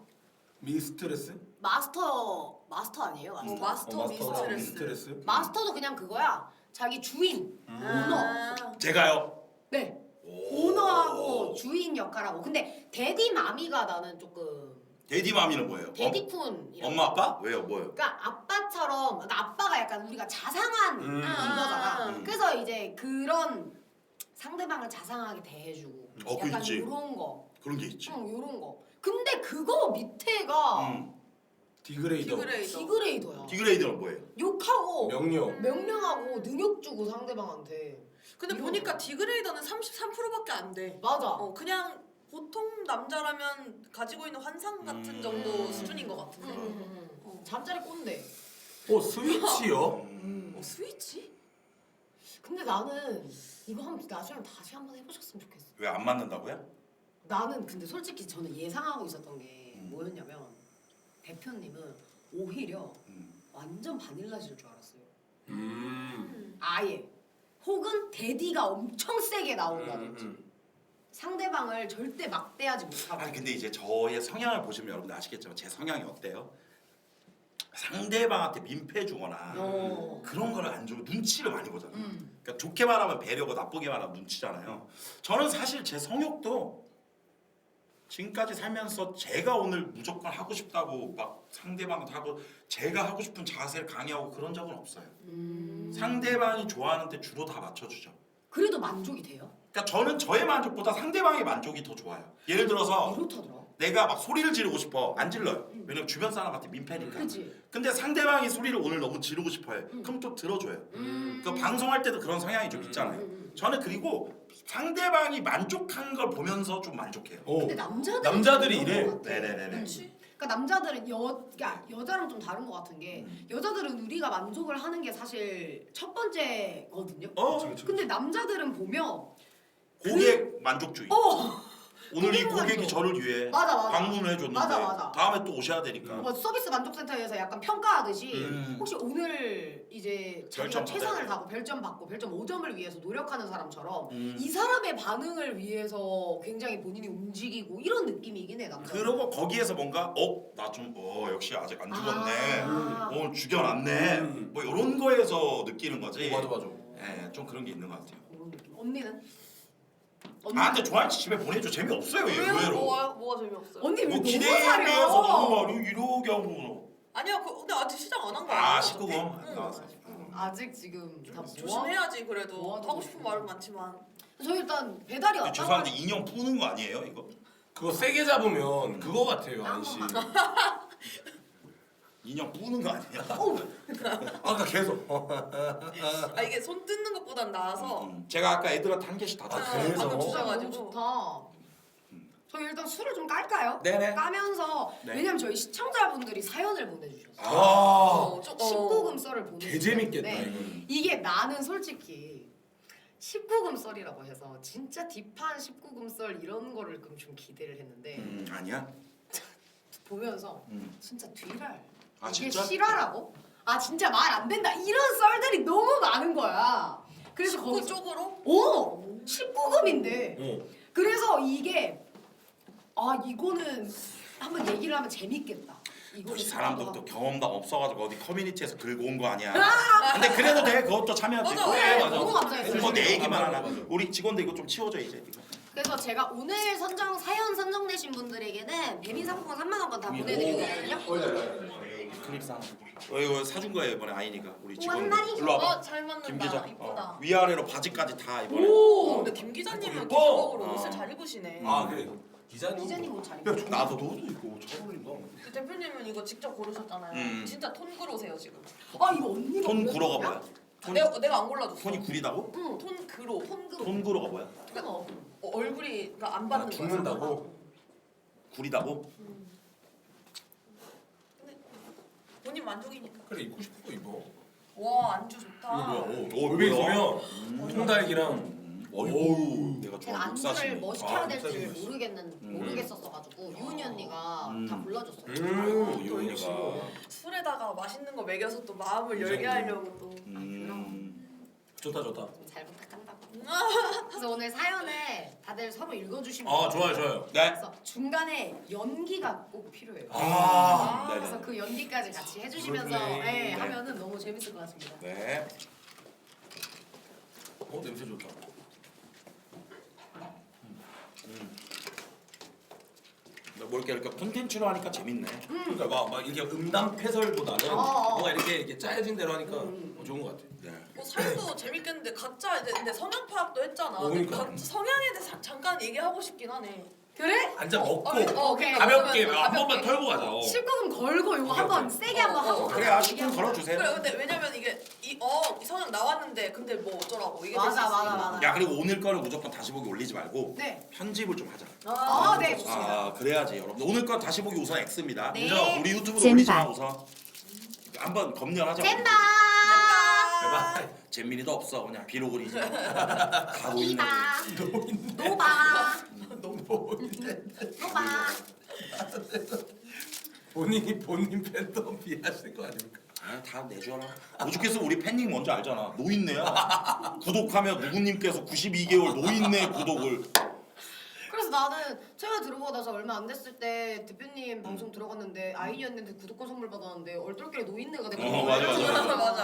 미스트레스? 마스터 아니에요? 마스터. 마스터 미스트레스. 마스터도 그냥 그거야. 자기 주인, 오너. 제가요. 네. 오너하고 주인 역할하고. 근데 데디 마미가 나는 조금 데디맘이는 뭐예요? 데디쿤. 엄마 아빠? 왜요? 뭐요? 그러니까 아빠처럼, 그러니까 아빠가 약간 우리가 자상한 이거잖아. 그래서 이제 그런 상대방을 자상하게 대해주고 약간 그렇지. 이런 거. 그런 게 있지. 이런 거. 근데 그거 밑에가 디그레이더. 디그레이더야. 디그레이드는 뭐예요? 욕하고 명령. 명령하고 능욕 주고 상대방한테. 근데 이런 보니까 거. 디그레이더는 33%밖에 안 돼. 맞아. 그냥 보통 남자라면 가지고 있는 환상 같은 정도 수준인 것 같은데. 잠자리 꼰대. 스위치요? 스위치? 근데 나는 이거 나중에 다시 한번 해보셨으면 좋겠어. 왜 안 맞는다고요? 나는 근데 솔직히 저는 예상하고 있었던 게 뭐였냐면 대표님은 오히려 완전 바닐라실 줄 알았어요. 아예. 혹은 데디가 엄청 세게 나온다든지 상대방을 절대 막대하지 못하고. 아니 근데 이제 저의 성향을 보시면 여러분들 아시겠지만 제 성향이 어때요? 상대방한테 민폐 주거나 그런 거를 안 주고 눈치를 많이 보잖아요. 그러니까 좋게 말하면 배려고 나쁘게 말하면 눈치잖아요. 저는 사실 제 성욕도 지금까지 살면서 제가 오늘 무조건 하고 싶다고 막 상대방도 하고 제가 하고 싶은 자세를 강요하고 그런 적은 없어요. 상대방이 좋아하는데 주로 다 맞춰주죠. 그래도 만족이 돼요? 그러니까 저는 저의 만족보다 상대방의 만족이 더 좋아요. 예를 들어서 이렇다더라. 내가 막 소리를 지르고 싶어. 안 질러요. 왜냐면 주변 사람한테 민폐니까. 그치. 근데 상대방이 소리를 오늘 너무 지르고 싶어해. 그럼 또 들어줘요. 그 방송할 때도 그런 성향이 좀 있잖아요. 저는 그리고 상대방이 만족한 걸 보면서 좀 만족해요. 근데 남자들이 이래. 그런 것 같아. 네네네네. 그러니까 남자들은 그러니까 여자랑 좀 다른 것 같은 게 여자들은 우리가 만족을 하는 게 사실 첫 번째거든요. 근데 남자들은 보면 고객 만족주의. 오늘 이 고객 고객이 만족. 저를 위해 맞아. 방문을 해줬는데 맞아. 다음에 또 오셔야 되니까. 뭐 서비스 만족센터에서 약간 평가하듯이 음. 혹시 오늘 이제 자기가 별점 최선을 받아야 다하고 별점 받고 별점 5점을 위해서 노력하는 사람처럼 이 사람의 반응을 위해서 굉장히 본인이 움직이고 이런 느낌이긴 해 남자. 그러고 거기에서 뭔가 나 좀 역시 아직 안 죽었네. 아. 오늘 죽여놨네. 뭐 이런 거에서 느끼는 거지. 맞아. 예, 좀 그런 게 있는 것 같아요. 그런 느낌. 언니는? 아 근데 좋아하지 집에 보내줘 재미없어요 얘 왜요? 의외로. 뭐가 재미없어요? 언니 왜 뭐 너무 기대에 잘해? 비해서 너무 이러게 하고. 아니야, 근데 아직 시작 안 한 거 아 아니야? 19금 나왔어. 아직 지금 다 조심해야지 그래도. 뭐 하는 하고 싶은 거지? 말은 많지만. 저희 일단 배달이 왔다고 죄송한데 인형 푸는 거 아니에요 이거? 그거 세게 잡으면 그거 같아요, 아저씨. 인형 뿌는 거 아니야? 아까 계속. 아 이게 손 뜯는 것보단 나아서. 제가 아까 애들한테 한 개씩 다 줬어요. 그래서? 방금 너무 주셔가지고. 좋다. 저희 일단 술을 좀 깔까요? 네네. 까면서 네. 왜냐면 저희 시청자분들이 사연을 보내주셨어요. 아, 19금 썰을 보내주셨는데 개재밌겠다 이거. 이게 나는 솔직히 19금 썰이라고 해서 진짜 딥한 19금 썰 이런 거를 좀 기대를 했는데 아니야? 보면서 진짜 뒤랄 아, 이게 진짜? 실화라고? 아 진짜 말 안 된다 이런 썰들이 너무 많은 거야. 그래서 19 쪽으로? 19금인데 그래서 이게 이거는 한번 얘기를 하면 재밌겠다. 이거 역시 사람도 또 경험도 없어가지고 어디 커뮤니티에서 긁어 온 거 아니야. 근데 그래도 돼. 그것도 참여하지. 맞아. 네, 맞아. 너무 감사했어요. 뭐 내 얘기만 하나. 맞아. 우리 직원들 이거 좀 치워줘 이제. 이거. 그래서 제가 오늘 사연 선정되신 분들에게는 배민 상품 3만 원권 다 보내드리거든요. 클립상. 이거 사준 거예요 이번에 아이니가 우리 직원. 원만이. 일로 와봐. 잘 맞는다. 김 기자. 이쁘다. 위아래로 바지까지 다 이번에. 근데 김 기자님은 예뻐. 기본적으로 옷을 잘 입으시네. 아 그래. 기자님. 기자님 옷 잘 야, 입고. 나도 너도 있고 잘 어울린다. 그 대표님은 이거 직접 고르셨잖아요. 진짜 톤 그로세요 지금. 이거 언니가 톤 골랐거든요? 구러가 뭐야? 내가 안 골라줬어. 톤이 구리다고? 응. 톤 그로. 톤 구러가 뭐야? 그거. 얼굴이 그러니까 안 받는 거야. 죽는다고. 구리다고? 본인 만족이니까. 그래 입고 싶은 거 입어. 와 안주 좋다. 이거 뭐야? 오, 여기 뭐야? 보면 통닭이랑 어유. 내가 제가 좋아 안주를 육사시네. 뭐 시켜야 아, 될지 육사시네. 모르겠었어가지고 유은이 언니가 다 골라줬어요. 요은이가. 술에다가 맛있는 거 먹여서 또 마음을 열게 하려고 또. 좋다. 잘 부탁한다고. 그래서 오늘 사연에 다들 서로 읽어주시면 아 좋아요. 네. 그래서 중간에 연기가 꼭 필요해요. 그래서 네네. 그 연기까지 같이 해주시면서 그러네. 네, 하면은 너무 재밌을 것 같습니다. 네. 냄새 좋다. 뭐 이렇게 콘텐츠로 하니까 재밌네. 그러니까 막 이렇게 음담 해설보다는 뭔가 이렇게 짜여진 대로 하니까 좋은 것 같아. 네. 뭐 사연도 재밌겠는데 각자 이제 근데 성향 파악도 했잖아. 그러니까. 각자 성향에 대해서 잠깐 얘기하고 싶긴 하네. 그래? 앉아 먹고 오케이. 가볍게 그러면 한 번만 가볍게. 털고 가자. 19금 걸고 이거 한번 세게 한번 하고 그래 가자. 10분 걸어주세요. 그래 근데 왜냐면 이게 이 성향 나왔는데 근데 뭐 어쩌라고 이게 맞아, 될수 있으니까. 맞아. 야 그리고 오늘 거는 무조건 다시 보기 올리지 말고 네. 편집을 좀 하자. 네, 좋습니다. 아 그래야지 여러분. 오늘 거 다시 보기 우선 X입니다. 네. 우리 유튜브로 잼밥. 올리지 마 우선. 한번 검열하자. 잼바! 짠! 바이바이. 잼민이도 없어. 그냥 비로 그리지. 다 노인네. 노바. 너무 보이네. 노바. 본인 팬덤 비하실 거 아닙니까? 아, 다 내줘라. 오죽했으면 우리 팬님 뭔지 알잖아. 노인네야. 구독하면 누구님께서 92개월 노인네 구독을. 그래서 나는 최근에 들어보고 나서 얼마 안 됐을 때 대표님 방송 들어갔는데 아이언한테 구독권 선물 받았는데 얼떨결에 노인네가 되고 맞아. 맞아.